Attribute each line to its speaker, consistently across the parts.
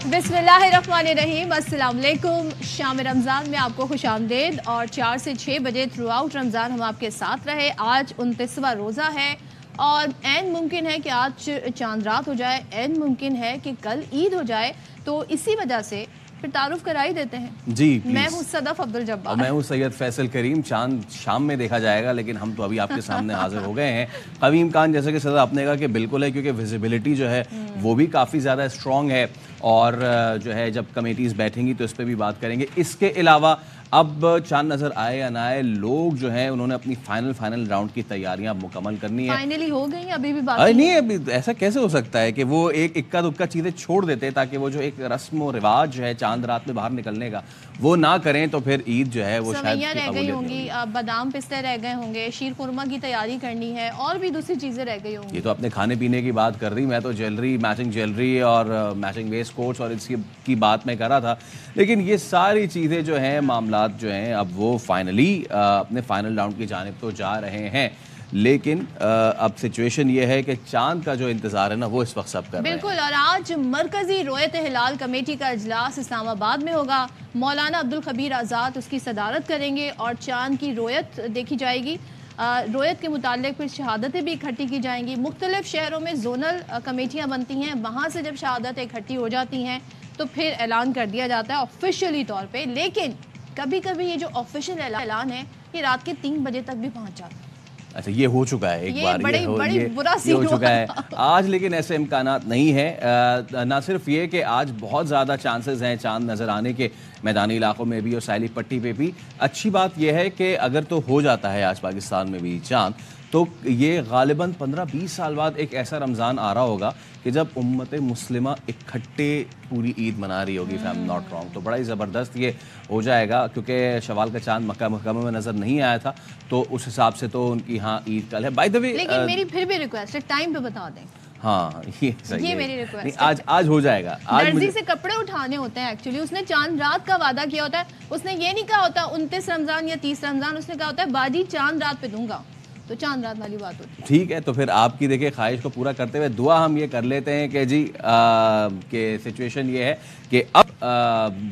Speaker 1: बिस्मिल्लाहिर्रहमानिर्रहीम, अस्सलाम वालेकुम। शाम रमज़ान में आपको खुश आमदेद। और 4 से 6 बजे थ्रू आउट रमज़ान हम आपके साथ रहे। आज 29वां रोज़ा है और ऐन मुमकिन है कि आज चांद रात हो जाए, ऐन मुमकिन है कि कल ईद हो जाए। तो इसी वजह से फिर तारुफ कराई देते हैं
Speaker 2: जी।
Speaker 1: मैं हूँ सदफ अब्दुल जब्बार
Speaker 2: और मैं हूँ सैयद फैसल करीम। चांद शाम में देखा जाएगा, लेकिन हम तो अभी आपके सामने हाजिर हो गए हैं। कवीम खान, जैसे कि सदर आपने कहा कि बिल्कुल है, क्योंकि विजिबिलिटी जो है वो भी काफ़ी ज़्यादा स्ट्रॉन्ग है। और जो है जब कमेटीज़ बैठेंगी तो इस पर भी बात करेंगे। इसके अलावा अब चांद नज़र आए या ना आए, लोग जो हैं उन्होंने अपनी फाइनल राउंड की तैयारियां मुकम्मल करनी है।
Speaker 1: फाइनली हो गई, अभी भी बात
Speaker 2: नहीं है। अभी ऐसा कैसे हो सकता है कि वो एक इक्का दुक्का चीज़ें छोड़ देते ताकि वो जो एक रस्म और रिवाज जो है चांद रात में बाहर निकलने का वो ना करें, तो फिर ईद जो है वो शायद
Speaker 1: रह गई होंगी, बादाम पिस्ते रह गए होंगे, शीर खुरमा की तैयारी करनी है और भी दूसरी चीज़ें रह गई होंगी।
Speaker 2: ये तो अपने खाने पीने की बात कर रही, मैं तो ज्वेलरी, मैचिंग ज्वेलरी और मैचिंग वेस्ट कोट्स और इसकी बात मैं कर रहा था। लेकिन ये सारी चीज़ें जो हैं, मामलात जो हैं, अब वो फाइनली अपने फाइनल राउंड की जानिब तो जा रहे हैं। लेकिन अब सिचुएशन ये है कि चांद का जो इंतज़ार है ना, वो इस वक्त सब कर रहे हैं।
Speaker 1: बिल्कुल। और आज मरकजी रोयत हिलाल कमेटी का इजलास इस्लामाबाद में होगा। मौलाना अब्दुल खबीर आज़ाद उसकी सदारत करेंगे और चांद की रोयत देखी जाएगी। रोयत के मुतालिक फिर शहादतें भी इकट्ठी की जाएंगी। मुख्तलिफ शहरों में जोनल कमेटियाँ बनती हैं, वहाँ से जब शहादतें इकट्ठी हो जाती हैं तो फिर ऐलान कर दिया जाता है ऑफिशियली तौर पे। लेकिन कभी कभी ये जो ऑफिशियल ऐलान है ये रात के 3 बजे तक भी पहुँच जाता है।
Speaker 2: अच्छा, ये हो चुका है एक बार,
Speaker 1: बड़ी बुरा
Speaker 2: ये हो चुका है आज। लेकिन ऐसे इम्कानात नहीं है। ना सिर्फ ये कि आज बहुत ज़्यादा चांसेस हैं चांद नज़र आने के, मैदानी इलाकों में भी और सैली पट्टी पे भी। अच्छी बात यह है कि अगर तो हो जाता है आज पाकिस्तान में भी चांद, तो ये गालिबन 15-20 साल बाद एक ऐसा रमज़ान आ रहा होगा कि जब उम्मत मुस्लिमा इकट्ठे पूरी ईद मना रही होगी, if I am not wrong. तो बड़ा ही ज़बरदस्त ये हो जाएगा, क्योंकि शवाल का चांद मक्का मुकर्रमा में नज़र नहीं आया था, तो उस हिसाब से तो उनकी यहाँ ईद कल है। बाय द वे,
Speaker 1: लेकिन मेरी फिर भी रिक्वेस्ट है, टाइम पे बता दें।
Speaker 2: हाँ, ये
Speaker 1: मेरी रिक्वेस्ट है।
Speaker 2: आज हो जाएगा। आज
Speaker 1: दर्जी से कपड़े उठाने होते हैं एक्चुअली। उसने चांद रात का वादा किया होता है। उसने ये नहीं कहा होता 29 रमज़ान या 30 रमज़ान, उसने कहा होता है बाजी चांद रात पे दूंगा, तो चांद रात वाली बात होती है।
Speaker 2: ठीक है, तो फिर आपकी देखिए ख्वाहिश को पूरा करते हुए दुआ हम ये कर लेते हैं कि जी के सिचुएशन ये है कि अब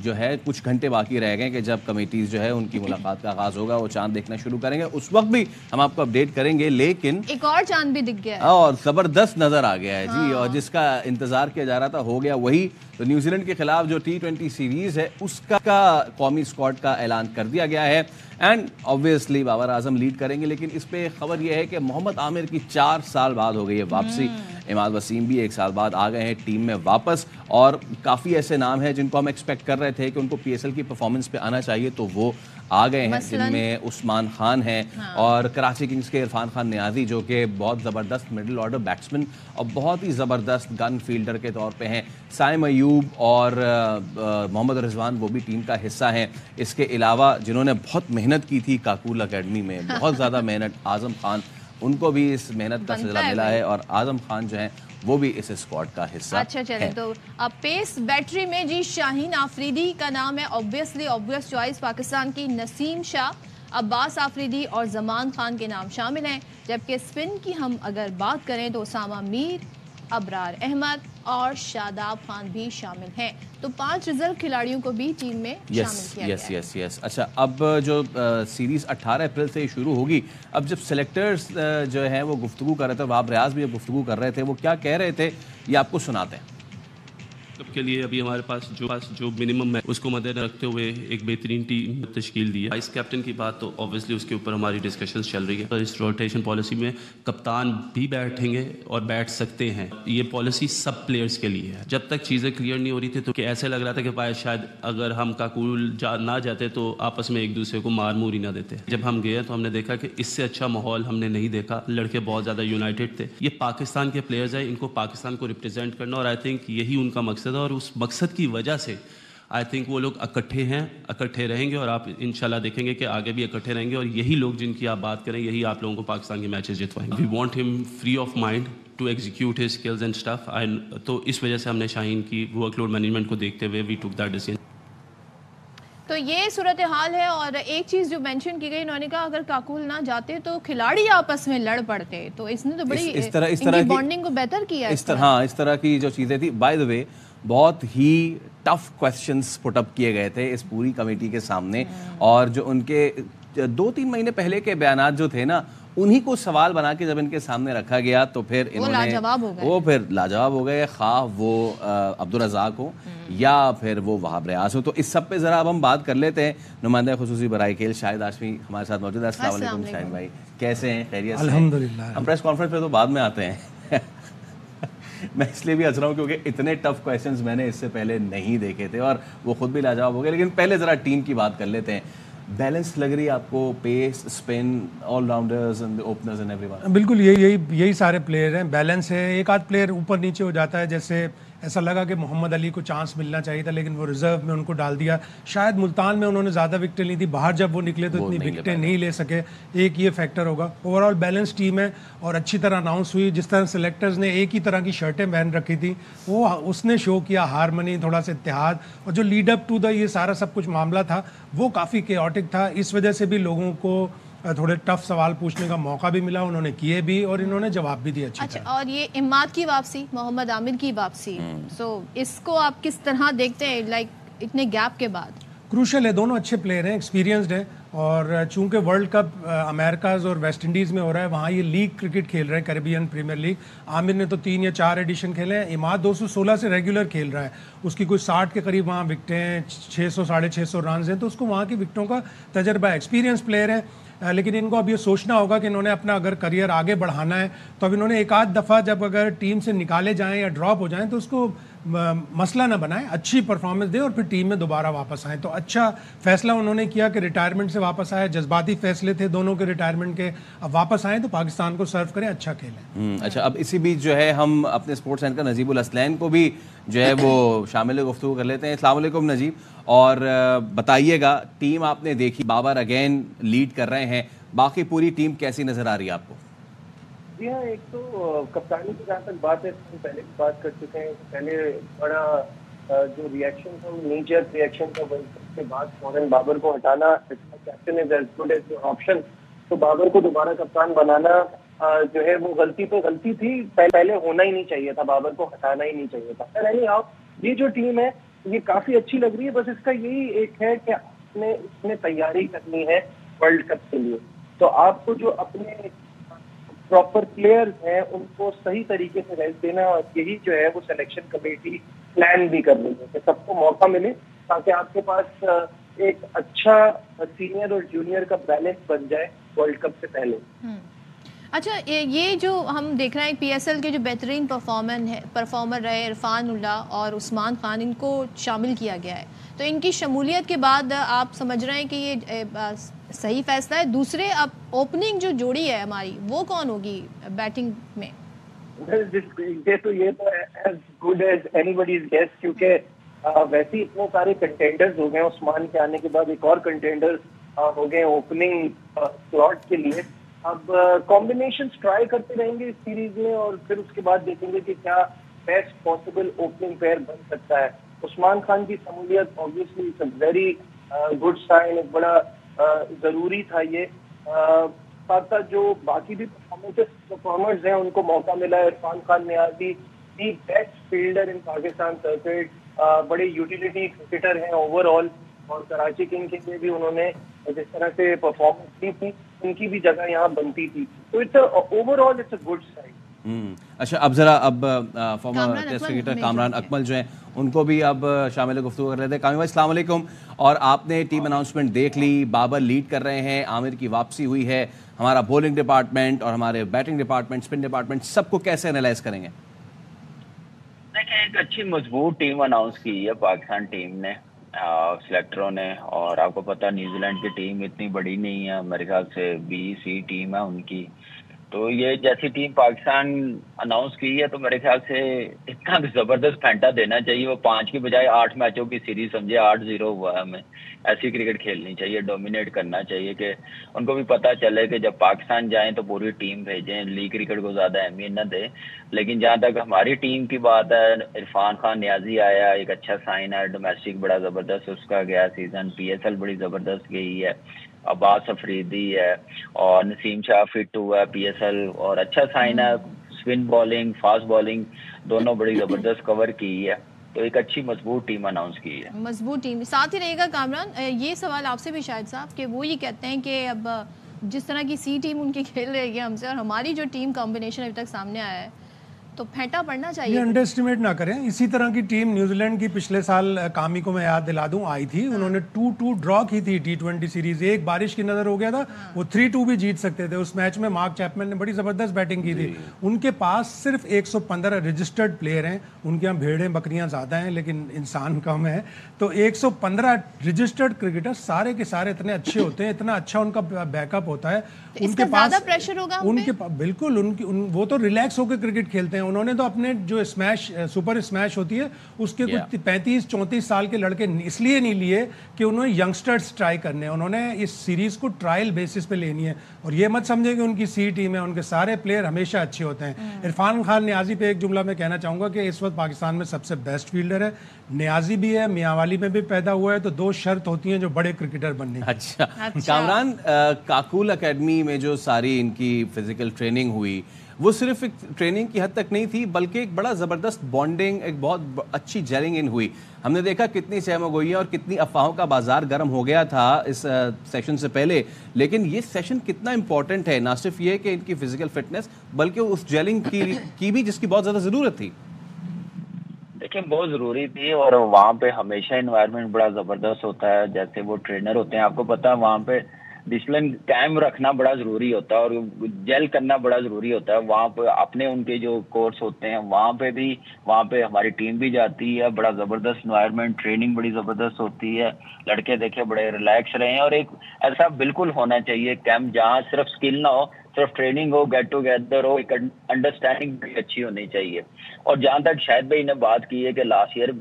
Speaker 2: जो है कुछ घंटे बाकी रह गए कि जब कमेटीज़ जो है उनकी मुलाकात का आगाज़ होगा, वो चांद देखना शुरू करेंगे। उस वक्त भी हम आपको अपडेट करेंगे। लेकिन
Speaker 1: एक और चांद भी दिख गया है
Speaker 2: और ज़बरदस्त नज़र आ गया है जी। और जिसका इंतज़ार किया जा रहा था हो गया वही। तो न्यूजीलैंड के खिलाफ जो T20 सीरीज़ है उसका कौमी स्क्वाड का ऐलान कर दिया गया है। And obviously Babar Azam lead करेंगे। लेकिन इस पे खबर यह है कि मोहम्मद आमिर की 4 साल बाद हो गई है वापसी। इमाद वसीम भी 1 साल बाद आ गए हैं टीम में वापस। और काफ़ी ऐसे नाम हैं जिनको हम एक्सपेक्ट कर रहे थे कि उनको PSL की परफॉर्मेंस पे आना चाहिए, तो वो आ गए हैं, जिनमें उस्मान खान हैं और कराची किंग्स के इरफान खान नियाजी, जो कि बहुत ज़बरदस्त मिडिल ऑर्डर बैट्समैन और बहुत ही ज़बरदस्त गन फील्डर के तौर पे हैं। साइम अयूब और मोहम्मद रिजवान वो भी टीम का हिस्सा हैं। इसके अलावा जिन्होंने बहुत मेहनत की थी काकूल अकेडमी में, बहुत ज़्यादा मेहनत, आज़म खान, उनको भी इस मेहनत का सिलसिला मिला है और आज़म खान जो है वो भी इस स्क्वाड का हिस्सा।
Speaker 1: अच्छा चले, तो अब पेस बैटरी में जी शाहीन आफरीदी का नाम है ऑब्वियस चॉइस। पाकिस्तान की नसीम शाह, अब्बास आफरीदी और जमान खान के नाम शामिल हैं। जबकि स्पिन की हम अगर बात करें तो उसामा मीर, अबरार अहमद और शादाब खान भी शामिल हैं। तो 5 रिजर्व खिलाड़ियों को भी टीम में शामिल किया गया है।
Speaker 2: यस। अच्छा, अब जो सीरीज़ 18 अप्रैल से शुरू होगी, अब जब सेलेक्टर्स जो हैं वो गुफ्तगू कर रहे थे, वाब रियाज भी गुफ्तगू कर रहे थे, वो क्या कह रहे थे ये आपको सुनाते हैं।
Speaker 3: के लिए अभी हमारे पास जो मिनिमम है उसको मद्देनजर रखते हुए एक बेहतरीन टीम तश्कील दी है। वाइस कैप्टन की बात तो ऑब्वियसली उसके ऊपर हमारी डिस्कशंस चल रही है। तो इस रोटेशन पॉलिसी में कप्तान भी बैठेंगे और बैठ सकते हैं। ये पॉलिसी सब प्लेयर्स के लिए है। जब तक चीज़ें क्लियर नहीं हो रही थी तो ऐसे लग रहा था कि शायद अगर हम काकूल ना जाते तो आपस में एक दूसरे को मार मूर ही ना देते। जब हम गए तो हमने देखा कि इससे अच्छा माहौल हमने नहीं देखा। लड़के बहुत ज़्यादा यूनाइटेड थे। ये पाकिस्तान के प्लेयर्स हैं, इनको पाकिस्तान को रिप्रेजेंट करना, और आई थिंक यही उनका मकसद है। और उस मकसद की वजह से आई थिंक वो लोग इकट्ठे रहेंगे और आप इंशाल्लाह देखेंगे कि आगे भी इकट्ठे रहेंगे। और यही लोग जिनकी आप बात करें, यही आप लोगों को पाकिस्तान के मैचेस जितवाएंगे। We want him free of mind to execute his skills and stuff. तो इस वजह से हमने शाहीन की वर्कलोड मैनेजमेंट को देखते हुए वी टुक दैट डिसीजन।
Speaker 1: तो ये सूरत हाल है। और एक चीज़ जो मेंशन की गई, इन्होंने कहा अगर काकूल ना जाते तो खिलाड़ी आपस में लड़ पड़ते। तो इसने तो बड़ी इस तरह की बॉन्डिंग को बेहतर किया।
Speaker 2: इस तरह की जो चीज़ें थी। बाय द वे, بہت ہی ٹف کویسچنس پٹ اپ کیے گئے تھے اس پوری کمیٹی کے سامنے, اور جو ان کے 2-3 مہینے پہلے کے بیانات جو تھے نا, انہی کو سوال بنا کے جب ان کے سامنے رکھا گیا تو پھر انہوں نے وہ پھر لاجواب ہو گئے, خواہ وہ عبدالرزاق ہو یا پھر وہ وہاب ریاض ہو. تو اس سب پہ ذرا اب ہم بات کر لیتے ہیں. نمائندہ خصوصی برائے کھیل شاہد ہاشمی ہمارے ساتھ موجود ہے. السلام علیکم شاہد بھائی, کیسے ہیں؟ خیریت سے؟
Speaker 4: الحمدللہ.
Speaker 2: ہم پریس کانفرنس پہ تو بعد میں آتے ہیں. میں اس لیے بھی ہنس رہا ہوں کیونکہ اتنے ٹف کویسچنز میں نے اس سے پہلے نہیں دیکھے تھے اور وہ خود بھی لاجواب ہو گئے. لیکن پہلے ذرا ٹیم کی بات کر لیتے ہیں. بیلنس لگ رہی ہے آپ کو؟ Pace, spin, all rounders and openers and every one.
Speaker 4: بالکل یہی سارے پلیئر ہیں. بیلنس ہے. ایک آدھ پلیئر اوپر نیچے ہو جاتا ہے, جیسے ایسا لگا کہ محمد علی کو چانس ملنا چاہیے تھا لیکن وہ ریزرو میں ان کو ڈال دیا. شاید ملتان میں انہوں نے زیادہ وکٹیں لی تھی, باہر جب وہ نکلے تو اتنی وکٹیں نہیں لے سکے. ایک یہ فیکٹر ہوگا. اوور آل بیلنس ٹیم ہے اور اچھی طرح اناؤنس ہوئی. جس طرح سلیکٹرز نے ایک ہی طرح کی شرٹیں پہن رکھی تھی وہ اس نے شو کیا ہارمنی, تھوڑا سا اتحاد, اور جو لیڈ اپ ٹو دا یہ سارا سب کچھ معاملہ تھا وہ کافی کیوٹک تھا. اس وجہ سے بھی لوگوں کو تھوڑے ٹف سوال پوچھنے کا موقع بھی ملا, انہوں نے کیے بھی اور انہوں نے جواب بھی دیا.
Speaker 1: اچھا, اور یہ اماد کی واپسی, محمد عامر کی واپسی, سو اس کو آپ کس طرح دیکھتے ہیں لائک اتنے گیپ کے بعد؟
Speaker 4: کروشل ہے. دونوں اچھے پلیئر ہیں, ایکسپیرینسڈ ہیں, اور چونکہ ورلڈ کپ امریکاز اور ویسٹ انڈیز میں ہو رہا ہے, وہاں یہ لیگ کرکٹ کھیل رہے ہیں, کیریبین پریمیئر لیگ. عامر نے تو 3 یا 4 ایڈیشن کھیلے ہیں. اماد 216 سے ریگولر کھیل رہا ہے, اس کی کوئی 60 کے قریب وہاں وکٹیں ہیں, 600-650 رنز ہیں, تو اس کو وہاں کی وکٹوں کا تجربہ ہے. ایکسپیرینس پلیئر ہے, لیکن ان کو اب یہ سوچنا ہوگا کہ انہوں نے اپنا اگر کریئر آگے بڑھانا ہے تو اب انہوں نے ایک آدھ دفعہ جب اگر ٹیم سے نکالے جائیں یا ڈراپ ہو جائیں تو اس کو مسئلہ نہ بنائیں, اچھی پرفارمنس دیں اور پھر ٹیم میں دوبارہ واپس آئیں. تو اچھا فیصلہ انہوں نے کیا کہ ریٹائرمنٹ سے واپس آئے. جذباتی فیصلے تھے دونوں کے ریٹائرمنٹ کے, اب واپس آئیں تو پاکستان کو سرو کریں, اچھا کھیلیں.
Speaker 2: اچھا, اب اسی بیچ جو ہے ہم اپنے اسپورٹس اینکر نجیب الاسلین کو بھی جو ہے وہ شامل گفتگو کر لیتے ہیں. السلام علیکم نجیب, اور بتائیے گا ٹیم آپ نے دیکھی, بابر اگین لیڈ کر رہے ہیں, باقی پوری ٹیم کیسی نظر آ رہی ہے آپ کو؟
Speaker 5: جی ہاں, ایک تو کپتانی کی جہاں تک بات ہے, ہم پہلے بھی بات کر چکے ہیں. پہلے بڑا جو ریئیکشن تھا وہ نیچر ریئیکشن تھا, اس کے بعد فوراً بابر کو ہٹانا, captain is as good as your option. تو بابر کو دوبارہ کپتان بنانا جو ہے وہ غلطی تو غلطی تھی, پہلے ہونا ہی نہیں چاہیے تھا, بابر کو ہٹانا ہی نہیں چاہیے تھا. نہیں, آپ یہ جو ٹیم ہے یہ کافی اچھی لگ رہی ہے. بس اس کا یہی ایک ہے کہ آپ نے اس میں تیاری کرنی ہے ورلڈ کپ کے لیے. تو آپ کو جو اپنے پراپر پلیئرز ہیں ان کو صحیح طریقے سے ریسٹ دینا, اور یہی جو ہے وہ سلیکشن کمیٹی پلان بھی کر رہی ہے کہ سب کو موقع ملے تاکہ آپ کے پاس ایک اچھا سینئر اور جونیئر کا بیلنس بن جائے ورلڈ کپ سے پہلے.
Speaker 1: اچھا, یہ جو ہم دیکھ رہے ہیں پی ایس ایل کے جو بہترین پرفارمر رہے عرفان اللہ اور عثمان خان, ان کو شامل کیا گیا ہے, تو ان کی شمولیت کے بعد آپ سمجھ رہے ہیں کہ یہ صحیح فیصلہ ہے؟ دوسرے اب اوپننگ جو جوڑی ہے ہماری وہ کون ہوگی بیٹنگ میں؟
Speaker 5: یہ تو as good as anybody's guess, کیونکہ ویسے اتنے سارے کنٹینڈرز ہو گئے. عثمان کے آنے کے بعد ایک اور کنٹینڈرز ہو گئے اوپننگ سلاٹ کے لیے. اب کمبینیشنز ٹرائی کرتے رہیں گے اس سیریز میں, اور پھر اس کے بعد دیکھیں گے کہ کیا بیسٹ پاسبل اوپننگ پیئر بن سکتا ہے. عثمان خان کی شمولیت obviously it's a very good sign, ایک بڑا ضروری تھا یہ. ساتھ ساتھ جو باقی بھی پرفارمرز ہیں ان کو موقع ملا ہے. Irfan Khan Niazi the best fielder in Pakistan cricket, بڑے یوٹیلیٹی کرکٹر ہیں اوور آل, اور کراچی کنگ کے لیے بھی انہوں نے جس طرح سے پرفارمنس کی تھی ان کی بھی جگہ یہاں بنتی تھی. تو overall it's a good sign.
Speaker 2: اچھا, اب ذرا اب former test cricketer Kamran Akmal جو ہیں ان کو بھی اب شامل گفتگو کر رہے تھے. کامران بھائی السلام علیکم, اور آپ نے ٹیم اناؤنسمنٹ دیکھ لی, بابر لیڈ کر رہے ہیں, عامر کی واپسی ہوئی ہے, ہمارا بولنگ ڈپارٹمنٹ اور ہمارے بیٹنگ ڈپارٹمنٹ, اسپن ڈپارٹمنٹ, سب کو کیسے انالائز کریں گے؟
Speaker 6: دیکھیں, ایک اچھی مضبوط ٹیم اناؤنس کی ہے پاکستان ٹیم نے, سلیکٹروں نے, اور آپ کو پتا نیوزی لینڈ کی ٹیم اتنی بڑی نہیں ہے, میرے خیال سے 20 ٹیم ہے ان کی. تو یہ جیسی ٹیم پاکستان اناؤنس کی ہے تو میرے خیال سے اتنا زبردست پھینٹا دینا چاہیے. وہ 5 کی بجائے 8 میچوں کی سیریز سمجھے, 8-0 ہوا ہے. ہمیں ایسی کرکٹ کھیلنی چاہیے, ڈومینیٹ کرنا چاہیے, کہ ان کو بھی پتہ چلے کہ جب پاکستان جائیں تو پوری ٹیم بھیجیں, لیگ کرکٹ کو زیادہ اہمیت نہ دیں. لیکن جہاں تک ہماری ٹیم کی بات ہے, عرفان خان نیازی آیا, ایک اچھا سائن ہے. ڈومیسٹک بڑا زبردست اس کا گیا سیزن, پی ایس ایل بڑی زبردست گئی ہے. عباس افریدی ہے اور نسیم شاہ فٹ ہوا ہے پی ایس ایل, اور اچھا سائن ہے. اسپن بالنگ, فاسٹ بالنگ دونوں بڑی زبردست کور کی ہے. तो एक अच्छी मजबूत टीम अनाउंस की है।
Speaker 1: मजबूत टीम। साथ ही रहेगा कामरान, ये सवाल आपसे भी शायद साहब कि वो ये कहते हैं कि अब जिस तरह की सी टीम उनकी खेल रही है हमसे और हमारी जो टीम कॉम्बिनेशन अभी तक सामने आया है तो फेंटा पड़ना
Speaker 4: ये
Speaker 1: चाहिए।
Speaker 4: अंडर एस्टिमेट ना करें। इसी तरह की टीम न्यूजीलैंड की पिछले साल कामी को मैं याद दिला दूं आई थी, उन्होंने 2-2 ड्रॉ की थी T20 सीरीज। एक बारिश की नजर हो गया था, वो 3-2 भी जीत सकते थे। उस मैच में मार्क चैपमैन ने बड़ी जबरदस्त बैटिंग की थी। उनके पास सिर्फ 115 रजिस्टर्ड प्लेयर हैं, उनके यहाँ भेड़ें बकरियां ज्यादा हैं लेकिन इंसान कम है। तो 115 रजिस्टर्ड क्रिकेटर सारे के सारे इतने अच्छे होते हैं, इतना अच्छा उनका बैकअप होता है।
Speaker 1: तो उनके पास प्रेशर होगा
Speaker 4: उनके बिल्कुल वो तो रिलैक्स होकर क्रिकेट खेलते हैं। उन्होंने तो अपने जो स्मैश सुपर स्मैश होती है उसके कुछ 35-34 साल के लड़के इसलिए नहीं लिए कि उन्होंने यंगस्टर्स ट्राई करने हैं, उन्होंने इस सीरीज को ट्रायल बेसिस पे लेनी है। और ये मत समझे कि उनकी सी टीम है, उनके सारे प्लेयर हमेशा अच्छे होते हैं। इरफान खान नियाजी पे एक जुमला मैं कहना चाहूंगा कि इस वक्त पाकिस्तान में सबसे बेस्ट फील्डर है। नियाजी भी है, मियांवाली में भी पैदा हुआ है, तो 2 शर्त होती हैं जो बड़े क्रिकेटर बनने की।
Speaker 2: अच्छा कामरान, काकुल एकेडमी में जो सारी इनकी फिजिकल ट्रेनिंग हुई वो सिर्फ एक ट्रेनिंग की हद तक नहीं थी बल्कि एक बड़ा ज़बरदस्त बॉन्डिंग, एक बहुत अच्छी जेलिंग इन हुई। हमने देखा कितनी सहमगोइयाँ और कितनी अफवाहों का बाजार गर्म हो गया था इस सेशन से पहले, लेकिन ये सेशन कितना इंपॉर्टेंट है, ना सिर्फ ये कि इनकी फिजिकल फिटनेस बल्कि उस जेलिंग की भी जिसकी बहुत ज़्यादा ज़रूरत थी।
Speaker 6: देखिए बहुत ज़रूरी थी और वहाँ पे हमेशा इन्वायरमेंट बड़ा ज़बरदस्त होता है। जैसे वो ट्रेनर होते हैं, आपको पता है वहाँ पे डिसिप्लिन कायम रखना बड़ा ज़रूरी होता है और जेल करना बड़ा ज़रूरी होता है। वहाँ पे अपने उनके जो कोर्स होते हैं वहाँ पे हमारी टीम भी जाती है। बड़ा ज़बरदस्त इन्वायरमेंट, ट्रेनिंग बड़ी ज़बरदस्त होती है। लड़के देखे बड़े रिलैक्स रहे हैं और एक ऐसा बिल्कुल होना चाहिए कैंप जहाँ सिर्फ स्किल ना हो, सिर्फ ट्रेनिंग हो, गेट टुगेदर हो, एक अंडरस्टैंडिंग भी अच्छी होनी चाहिए। और जहाँ तक शाहिद भाई ने बात की है कि लास्ट ईयर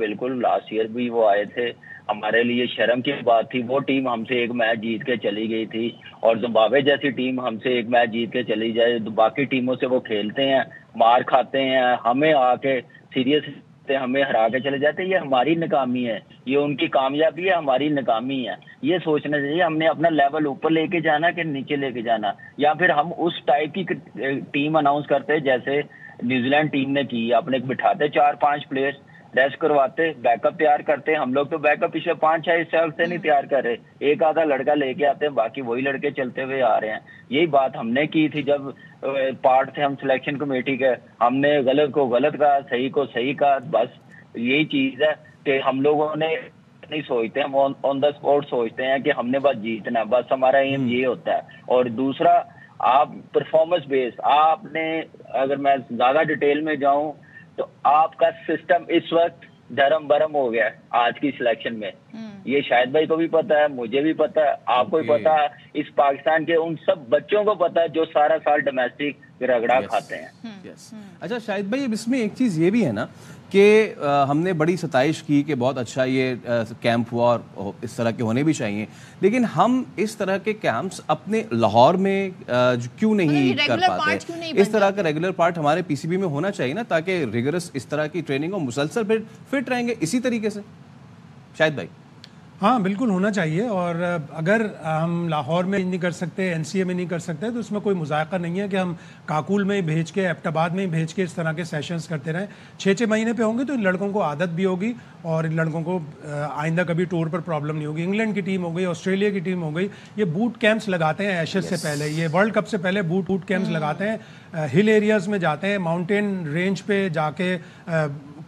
Speaker 6: भी वो आए थे, हमारे लिए शर्म की बात थी। वो टीम हमसे एक मैच जीत के चली गई थी और जिम्बाब्वे जैसी टीम हमसे एक मैच जीत के चली जाए तो बाकी टीमों से वो खेलते हैं, मार खाते हैं, हमें आके सीरियस हमें हरा के चले जाते हैं। ये हमारी नाकामी है, ये उनकी कामयाबी है, हमारी नाकामी है। ये सोचना चाहिए हमने अपना लेवल ऊपर लेके जाना कि नीचे लेके जाना, या फिर हम उस टाइप की टीम अनाउंस करते जैसे न्यूजीलैंड टीम ने की। अपने बिठाते 4-5 प्लेयर्स, रेस्ट करवाते, बैकअप तैयार करते। हम लोग तो बैकअप पिछले 5-6 साल से नहीं तैयार कर रहे, एक आधा लड़का लेके आते हैं, बाकी वही लड़के चलते हुए आ रहे हैं। यही बात हमने की थी जब पार्ट थे हम सिलेक्शन कमेटी के। हमने गलत को गलत कहा, सही को सही कहा। बस यही चीज है कि हम लोगों ने नहीं सोचते, हम ऑन द स्पॉट सोचते हैं कि हमने बस जीतना है, बस हमारा एम ये होता है। और दूसरा, आप परफॉर्मेंस बेस्ड, आपने अगर मैं ज्यादा डिटेल में जाऊं तो आपका सिस्टम इस वक्त धर्म बरम हो गया है आज की सिलेक्शन में। ये शायद भाई को भी पता है, मुझे भी पता है, आपको भी पता है, इस पाकिस्तान के उन सब बच्चों को पता है जो सारा साल डोमेस्टिक रगड़ा खाते हैं।
Speaker 2: अच्छा शाहिद भाई, अब इसमें एक चीज़ ये भी है ना कि हमने बड़ी सताइश की कि बहुत अच्छा ये कैंप हुआ और इस तरह के होने भी चाहिए, लेकिन हम इस तरह के कैंप्स अपने लाहौर में क्यों नहीं कर पाते? इस तरह का रेगुलर पार्ट हमारे पीसीबी में होना चाहिए ना, ताकि रिगरस इस तरह की ट्रेनिंग हो, मुसलसल फिट रहेंगे इसी तरीके से। शाहिद भाई
Speaker 4: हाँ बिल्कुल होना चाहिए, और अगर हम लाहौर में नहीं कर सकते, एनसीए में नहीं कर सकते, तो उसमें कोई मुज़ायका नहीं है कि हम काकुल में ही भेज के, एबटाबाद में ही भेज के इस तरह के सेशंस करते रहें। 6-6 महीने पे होंगे तो इन लड़कों को आदत भी होगी और इन लड़कों को आइंदा कभी टूर पर प्रॉब्लम नहीं होगी। इंग्लैंड की टीम हो गई, ऑस्ट्रेलिया की टीम हो गई, ये बूट कैंप्स लगाते हैं एशेज से पहले, ये वर्ल्ड कप से पहले बूट कैंप्स लगाते हैं। हिल एरियाज़ में जाते हैं, माउंटेन रेंज पे जाके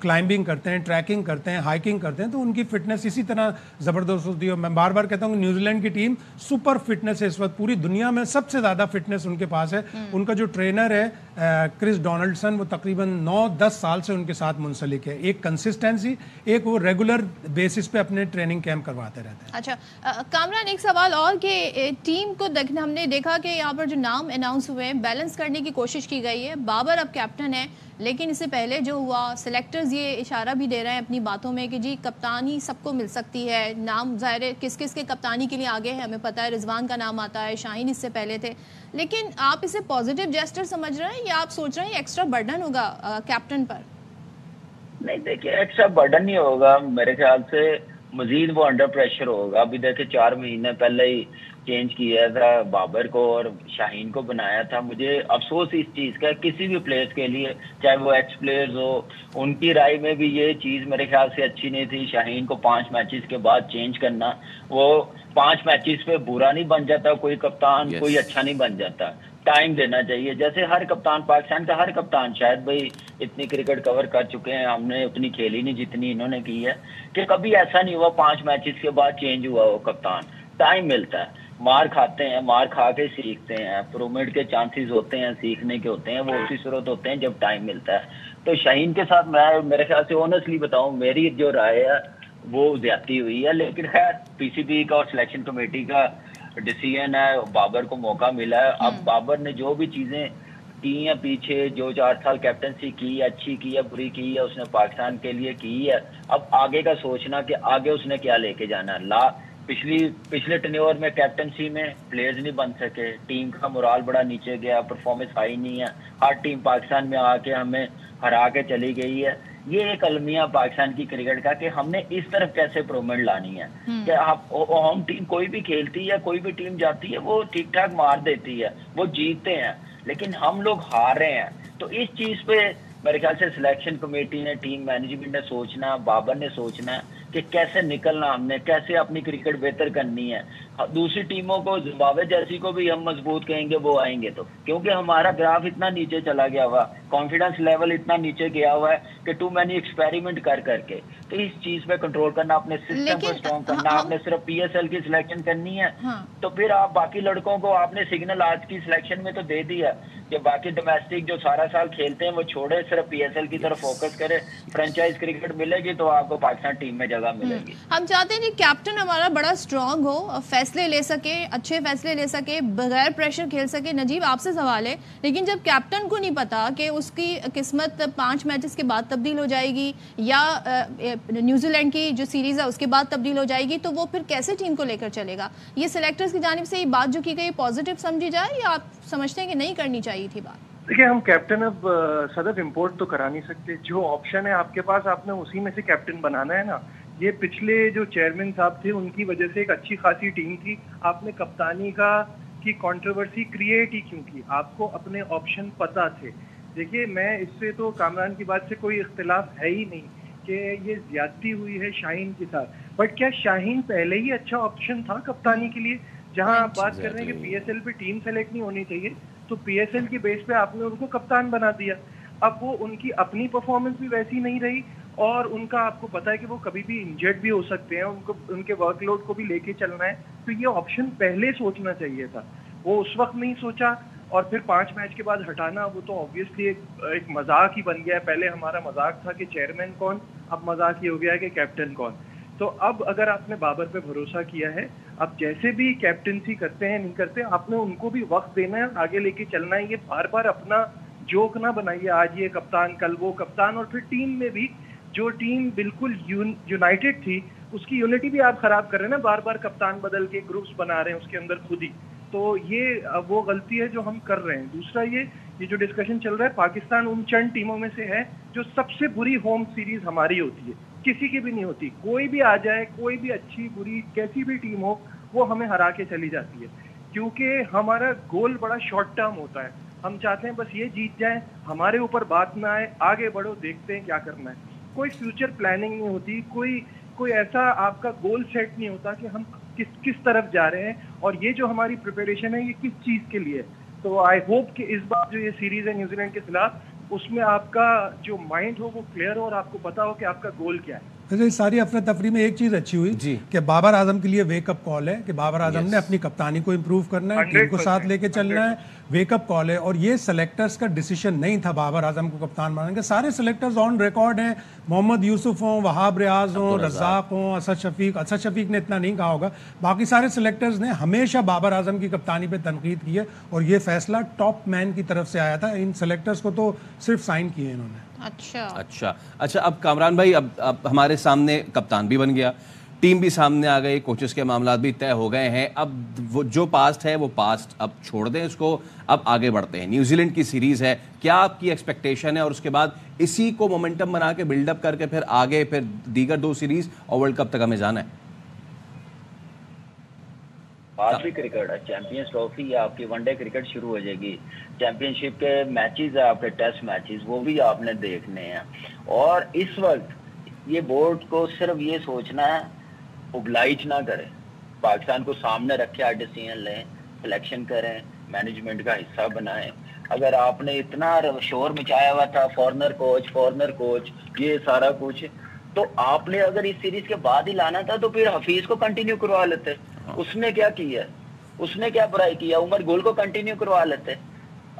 Speaker 4: क्लाइंबिंग करते हैं, ट्रैकिंग करते हैं, हाइकिंग करते हैं, तो उनकी फिटनेस इसी तरह ज़बरदस्त होती है। मैं बार बार कहता हूँ न्यूजीलैंड की टीम सुपर फिटनेस है, इस वक्त पूरी दुनिया में सबसे ज़्यादा फिटनेस उनके पास है। उनका जो ट्रेनर है क्रिस डोनाल्डसन, वो तकरीबन 9-10 साल से उनके साथ मुंसलिक है। एक कंसिस्टेंसी, एक वो रेगुलर बेसिस पे अपने ट्रेनिंग कैंप करवाते रहते हैं।
Speaker 1: अच्छा कामरान, एक सवाल और कि टीम को देखने हमने देखा कि यहाँ पर जो नाम अनाउंस हुए हैं बैलेंस करने की कोशिश की गई है। बाबर अब कैप्टन है, लेकिन इससे पहले जो हुआ सेलेक्टर्स ये इशारा भी दे रहे हैं अपनी बातों में कि जी कप्तानी सबको मिल सकती है। नाम ज़ाहिर है किस किस के कप्तानी के लिए आगे है हमें पता है, रिजवान का नाम आता है, शाहीन इससे पहले थे, लेकिन आप इसे पॉजिटिव जेस्चर समझ रहे हैं या आप सोच रहे हैं एक्स्ट्रा बर्डन होगा कैप्टन पर?
Speaker 6: नहीं देखिए, एक्स्ट्रा बर्डन नहीं होगा, मेरे ख्याल से मजीद वो अंडर प्रेशर होगा। अभी देखिए 4 महीने पहले ही چینج کیا تھا بابر کو اور شاہین کو بنایا تھا. مجھے افسوس اس چیز کا کسی بھی پلیئرز کے لیے, چاہے وہ ایکس پلیئرز ہو, ان کی رائے میں بھی یہ چیز میرے خیال سے اچھی نہیں تھی. شاہین کو 5 میچز کے بعد چینج کرنا, وہ 5 میچز پہ برا نہیں بن جاتا کوئی کپتان, کوئی اچھا نہیں بن جاتا. ٹائم دینا چاہیے, جیسے ہر کپتان, پاکستان کا ہر کپتان, شاید بھائی اتنی کرکٹ کور کر چکے ہیں, ہم نے اتنی کھیلی نہیں جتنی انہوں نے کی ہے, کہ کبھی ایسا نہیں ہوا 5 میچز کے بعد چینج ہوا وہ کپتان. ٹائم ملتا ہے, مار کھاتے ہیں, مار کھا کے سیکھتے ہیں, امپرومنٹ کے چانسز ہوتے ہیں, سیکھنے کے ہوتے ہیں, وہ اسی صورت ہوتے ہیں جب ٹائم ملتا ہے. تو شاہین کے ساتھ میں میرے خیال سے آنیسٹلی بتاؤں, میری جو رائے ہے وہ زیادتی ہوئی ہے. لیکن خیر پی سی بی کا اور سلیکشن کمیٹی کا ڈیسیژن ہے, بابر کو موقع ملا ہے. اب بابر نے جو بھی چیزیں کی ہیں پیچھے, جو 4 سال کیپٹنسی کی ہے, اچھی کی ہے, بری کی ہے, اس نے پاکستان کے لیے کی ہے. اب آگے کا سوچنا کہ آگے اس نے کیا لے کے جانا ہے. پچھلے ٹینیور میں کیپٹنسی میں پلیئرز نہیں بن سکے, ٹیم کا مورال بڑا نیچے گیا, پرفارمنس ہائی نہیں ہے, ہر ٹیم پاکستان میں آ کے ہمیں ہرا کے چلی گئی ہے. یہ ایک المیہ پاکستان کی کرکٹ کا کہ ہم نے اس طرف کیسے امپروومنٹ لانی ہے. کہ ہوم ٹیم کوئی بھی کھیلتی ہے, کوئی بھی ٹیم جاتی ہے, وہ ٹھیک ٹھاک مار دیتی ہے, وہ جیتتے ہیں, لیکن ہم لوگ ہار رہے ہیں. تو اس چیز پہ میرے خیال سے سلیکشن کمیٹی نے, ٹیم مینجمنٹ نے سوچنا, بابر نے سوچنا ہے کہ کیسے نکلنا, ہم نے کیسے اپنی کرکٹ بہتر کرنی ہے. دوسری ٹیموں کو, زمبابوے جیسی کو بھی ہم مضبوط کہیں گے وہ آئیں گے تو, کیونکہ ہمارا گراف اتنا نیچے چلا گیا ہوا, کانفیڈنس لیول اتنا نیچے گیا ہوا ہے کہ ٹو مینی ایکسپیریمنٹ کر کے. تو اس چیز پہ کنٹرول کرنا, اپنے سسٹم کو اسٹرانگ کرنا, آپ نے صرف پی ایس ایل کی سلیکشن کرنی ہے. تو پھر آپ باقی لڑکوں کو, آپ نے سگنل آج کی سلیکشن میں تو دے دیا کہ باقی ڈومیسٹک جو سارا سال کھیلتے ہیں وہ چھوڑے, صرف پی ایس ایل کی طرف فوکس کرے. فرنچائز کرکٹ ملے گی تو آپ کو پاکستان ٹیم میں جگہ ملے گی.
Speaker 1: ہم چاہتے ہیں کہ کیپٹن ہمارا بڑا اسٹرانگ ہو, فیصلے لے سکے, اچھے فیصلے لے سکے, بغیر پریشر کھیل سکے. نجیب آپ سے سوال ہے, لیکن جب کیپٹن کو نہیں پتا کہ اس کی قسمت 5 میچز کے بعد تبدیل ہو جائے گی یا نیوزی لینڈ کی جو سیریز ہے اس کے بعد تبدیل ہو جائے گی, تو وہ پھر کیسے ٹیم کو لے کر چلے گا؟ یہ سلیکٹرز کی جانب سے یہ بات جو کی گئی پازیٹیو سمجھی جائے, یا آپ سمجھتے ہیں کہ نہیں کرنی چاہیے تھی بات؟
Speaker 4: دیکھیں, ہم کیپٹن اب صدف امپورٹ تو کرا نہیں سکتے. جو آپشن ہے آپ کے پاس, آپ نے اسی میں سے کیپٹن بنانا ہے نا. یہ پچھلے جو چیئرمین صاحب تھے ان کی وجہ سے ایک اچھی خاصی ٹیم تھی. آپ نے کپتانی کی کنٹروورسی کریٹ ہی کیوں کی؟ آپ کو اپنے آپشن پتہ تھے. دیکھیے, میں اس سے تو کامران کی بات سے کوئی اختلاف ہے ہی نہیں کہ یہ زیادتی ہوئی ہے شاہین کے ساتھ, بٹ کیا شاہین پہلے ہی اچھا آپشن تھا کپتانی کے لیے؟ جہاں آپ بات کر رہے ہیں کہ پی ایس ایل پہ ٹیم سلیکٹ نہیں ہونی چاہیے, تو پی ایس ایل کی بیس پہ آپ نے ان کو کپتان بنا دیا. اب وہ ان کی اپنی پرفارمنس بھی ویسی نہیں رہی, اور ان کا آپ کو پتا ہے کہ وہ کبھی بھی انجرڈ بھی ہو سکتے ہیں, ان کے ورک لوڈ کو بھی لے کے چلنا ہے. تو یہ آپشن پہلے سوچنا چاہیے تھا, وہ اس وقت نہیں سوچا. اور پھر 5 میچ کے بعد ہٹانا, وہ تو آبویسلی ایک مذاق ہی بن گیا ہے. پہلے ہمارا مذاق تھا کہ چیئرمین کون, اب مذاق یہ ہو گیا ہے کہ کیپٹن کون. تو اب اگر آپ نے بابر پہ بھروسہ کیا ہے, اب جیسے بھی کیپٹنسی کرتے ہیں نہیں کرتے, آپ نے ان کو بھی وقت دینا ہے, آگے لے کے چلنا ہے. یہ بار بار اپنا جوک نہ بنائیے, آج یہ کپتان کل وہ کپتان. اور پھر ٹیم میں بھی جو ٹیم بالکل یونائٹڈ تھی, اس کی یونٹی بھی آپ خراب کر رہے ہیں نا, بار بار کپتان بدل کے گروپس بنا رہے ہیں اس کے اندر خود ہی. تو یہ وہ غلطی ہے جو ہم کر رہے ہیں. دوسرا یہ جو ڈسکشن چل رہا ہے, پاکستان ان چند ٹیموں میں سے ہے جو سب سے بری ہوم سیریز ہماری ہوتی ہے, کسی کی بھی نہیں ہوتی. کوئی بھی آ جائے, کوئی بھی اچھی بری کیسی بھی ٹیم ہو, وہ ہمیں ہرا کے چلی جاتی ہے, کیونکہ ہمارا گول بڑا شارٹ ٹرم ہوتا ہے. ہم چاہتے ہیں بس یہ جیت جائیں, ہمارے اوپر بات نہ آئے, آگے بڑھو, دیکھتے ہیں کیا کرنا ہے. کوئی فیوچر پلاننگ نہیں ہوتی, کوئی ایسا آپ کا گول سیٹ نہیں ہوتا کہ ہم کس طرف جا رہے ہیں, اور یہ جو ہماری پریپریشن ہے یہ کس چیز کے لیے. تو آئی ہوپ کہ اس بار جو یہ سیریز ہے نیوزی لینڈ کے خلاف, اس میں آپ کا جو مائنڈ ہو وہ کلیئر ہو, اور آپ کو پتا ہو کہ آپ کا گول کیا ہے.
Speaker 7: ویسے ساری افراتفری میں ایک چیز اچھی ہوئی کہ بابر اعظم کے لیے ویک اپ کال ہے کہ بابر اعظم نے اپنی کپتانی کو امپروو کرنا ہے, ٹیم کو ساتھ لے کے چلنا ہے. ویک اپ کال ہے, اور یہ سلیکٹرز کا ڈیسیشن نہیں تھا بابر اعظم کو کپتان بنانے کا. سارے سلیکٹرز آن ریکارڈ ہیں, محمد یوسف ہوں, وہاب ریاض ہوں, رزاق ہوں, اسد شفیق نے اتنا نہیں کہا ہوگا, باقی سارے سلیکٹرز نے ہمیشہ بابر اعظم کی کپتانی پہ تنقید کی ہے, اور یہ فیصلہ ٹاپ مین کی طرف سے آیا تھا. ان سلیکٹرز کو تو صرف سائن کیے انہوں نے.
Speaker 2: اچھا, اب کامران بھائی, اب ہمارے سامنے کپتان بھی بن گیا, ٹیم بھی سامنے آ گئی, کوچز کے معاملات بھی طے ہو گئے ہیں. اب وہ جو پاسٹ ہے وہ پاسٹ, اب چھوڑ دیں اس کو, اب آگے بڑھتے ہیں. نیوزی لینڈ کی سیریز ہے, کیا آپ کی ایکسپیکٹیشن ہے, اور اس کے بعد اسی کو مومنٹم بنا کے بلڈ اپ کر کے پھر آگے پھر دیگر 2 سیریز اور ورلڈ کپ تک ہمیں جانا ہے؟
Speaker 6: आज भी क्रिकेट है, चैंपियंस ट्रॉफी है आपकी, वनडे क्रिकेट शुरू हो जाएगी, चैंपियनशिप के मैचेस है आपके, टेस्ट मैचेस, वो भी आपने देखने हैं। और इस वक्त ये बोर्ड को सिर्फ ये सोचना है, ओब्लाइज ना करें, पाकिस्तान को सामने रखे, हर डिसीजन लें, सिलेक्शन करें, मैनेजमेंट का हिस्सा बनाएं। अगर आपने इतना शोर मचाया हुआ था फॉरनर कोच ये सारा कुछ, तो आपने अगर इस सीरीज के बाद ही लाना था तो फिर हफीज को कंटिन्यू करवा लेते। उसने क्या किया, उसने क्या बुराई किया, उमर गुल को कंटिन्यू करवा लेते।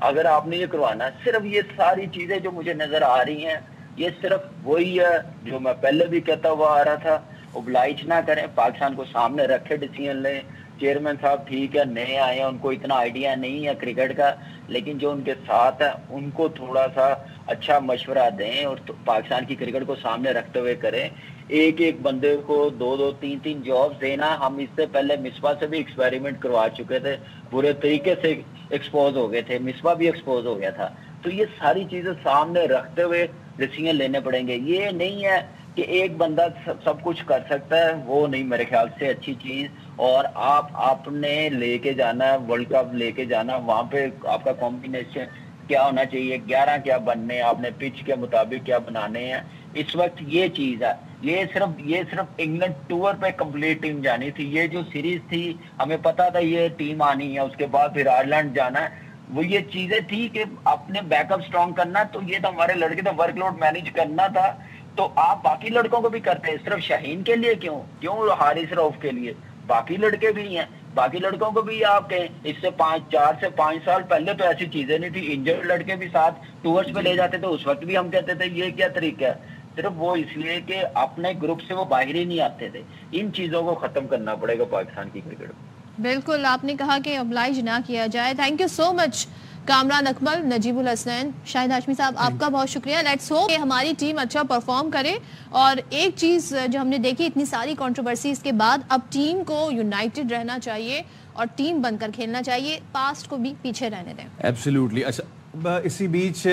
Speaker 6: अगर आपने ये करवाना, सिर्फ ये सारी चीजें जो मुझे नजर आ रही हैं, ये सिर्फ वही है जो मैं पहले भी कहता हुआ आ रहा था, ओब्लाइज ना करें, पाकिस्तान को सामने रखे, डिसीजन लें। चेयरमैन साहब ठीक है, नए आए हैं, उनको इतना आइडिया नहीं है क्रिकेट का, लेकिन जो उनके साथ है उनको थोड़ा सा अच्छा मशवरा दें और तो पाकिस्तान की क्रिकेट को सामने रखते हुए करें। एक एक बंदे को 2-2 3-3 जॉब्स देना, हम इससे पहले मिसबा से भी एक्सपेरिमेंट करवा चुके थे, बुरे तरीके से एक्सपोज हो गए थे, मिसबा भी एक्सपोज हो गया था। तो ये सारी चीजें सामने रखते हुए डिसीजन लेने पड़ेंगे। ये नहीं है कि एक बंदा सब कुछ कर सकता है, वो नहीं मेरे ख्याल से अच्छी चीज। और आपने लेके जाना है, वर्ल्ड कप लेके जाना, वहां पे आपका कॉम्बिनेशन क्या होना चाहिए, 11 क्या बनने, आपने पिच के मुताबिक क्या बनाने हैं। इस वक्त ये चीज है, ये सिर्फ इंग्लैंड टूर पे कंप्लीट टीम जानी थी। ये जो सीरीज थी हमें पता था ये टीम आनी है, उसके बाद फिर आयरलैंड जाना है, वो ये चीजें थी कि अपने बैकअप स्ट्रॉन्ग करना। तो ये तो हमारे लड़के तो वर्कलोड मैनेज करना था, तो आप बाकी लड़कों को भी करते हैं, सिर्फ शाहीन के लिए क्यों हारिस रऊफ के लिए, बाकी लड़के भी हैं, बाकी लड़कों को भी आप कहें। इससे 4 से 5 साल पहले तो ऐसी चीजें नहीं थी, इंजर्ड लड़के भी साथ टूर्स पे ले जाते थे, उस वक्त भी हम कहते थे ये क्या तरीका है। सिर्फ वो इसलिए कि अपने ग्रुप से वो बाहर ही नहीं आते थे। इन चीजों को खत्म करना पड़ेगा पाकिस्तान की क्रिकेट को।
Speaker 1: बिल्कुल, आपने कहा कि ऑब्लाइज ना किया जाए। Thank you so much Kamran Akmal, Najibul Hasnain, Shahid Hashmi साहब, आपका बहुत शुक्रिया। लेट्स होप कि हमारी टीम अच्छा परफॉर्म करे। और एक चीज़ जो हमने देखी इतनी सारी कंट्रोवर्सीज के बाद, अब टीम को यूनाइटेड रहना चाहिए और टीम बनकर खेलना चाहिए, पास्ट को भी पीछे रहने दें।
Speaker 2: एब्सोल्युटली। अच्छा, इसी बीच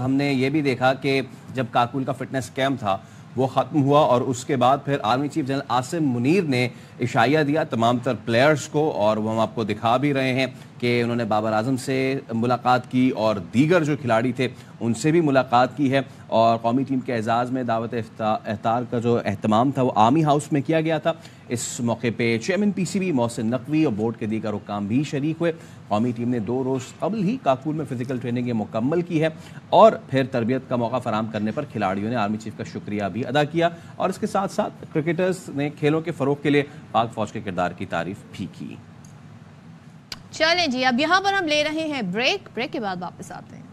Speaker 2: हमने ये भी देखा कि जब काकुल का फिटनेस कैंप था वो ख़त्म हुआ और उसके बाद फिर army chief general Asim Munir ने इशारा दिया तमाम तर प्लेयर्स को, और वो हम आपको दिखा भी रहे हैं कि उन्होंने बाबर आजम से मुलाकात की और दीगर जो खिलाड़ी थे उनसे भी मुलाकात की है। और कौमी टीम के एजाज़ में दावत इफ्तार का जो एहतमाम था वो आर्मी हाउस में किया गया था। इस मौके पे चेयरमैन पीसीबी मोहसिन नकवी और बोर्ड के दीगर हुक्काम भी शरीक हुए। कौमी टीम ने 2 रोज़ कबल ही काकुल में फ़िज़िकल ट्रेनिंग मुकम्मल की है और फिर तरबियत का मौका फराम करने पर खिलाड़ियों ने आर्मी चीफ का शुक्रिया भी अदा किया, और इसके साथ साथ क्रिकेटर्स ने खेलों के फ़रोग़ के लिए पाक फ़ौज के किरदार की तारीफ भी की।
Speaker 1: चलें जी, अब यहाँ पर हम ले रहे हैं ब्रेक के बाद वापस आते हैं।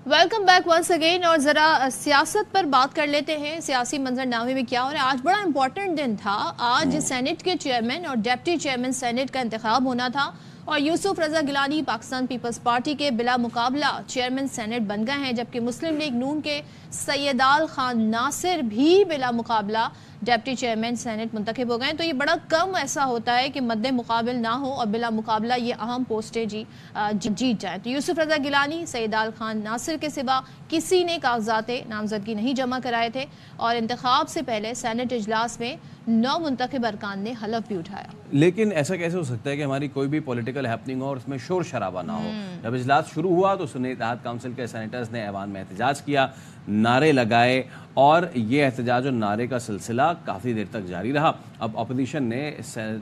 Speaker 1: Welcome back once again. और ज़रा सियासत पर बात कर लेते हैं, सियासी मंजरनामे में क्या हो रहा है। आज बड़ा इंपॉर्टेंट दिन था, आज सेनेट के चेयरमैन और डिप्टी चेयरमैन सेनेट का इंतखाब होना था, और यूसुफ रजा गिलानी पाकिस्तान पीपल्स पार्टी के बिला मुकाबला चेयरमैन सेनेट बन गए हैं, जबकि मुस्लिम लीग नून के सैयदाल खान नासिर भी बिला मुकाबला डिप्टी चेयरमैन सेनेट मुंतखब हो गए। तो ये बड़ा कम ऐसा होता है कि मद्दे मुकाबिल ना हो और बिला मुकाबला ये अहम पोस्टें जीत जाए। तो यूसुफ रजा गिलानी, सैयदाल खान नासिर के सिवा किसी ने कागजात नामजदगी नहीं जमा कराए थे, और इंतखाब से पहले सेनेट इजलास में 9 मुंतखब अरकान ने हलफ भी उठाया।
Speaker 2: लेकिन ऐसा कैसे हो सकता है कि हमारी कोई भी पॉलिटिकल हैपनिंग हो और उसमें शोर शराबा ना हो। जब इजलास शुरू हुआ तो सुन्नी इत्तेहाद काउंसिल के सेनेटर्स ने ऐवान में एहतजाज किया, नारे लगाए, और ये एहतजाज और नारे का सिलसिला काफ़ी देर तक जारी रहा। अब अपोजिशन ने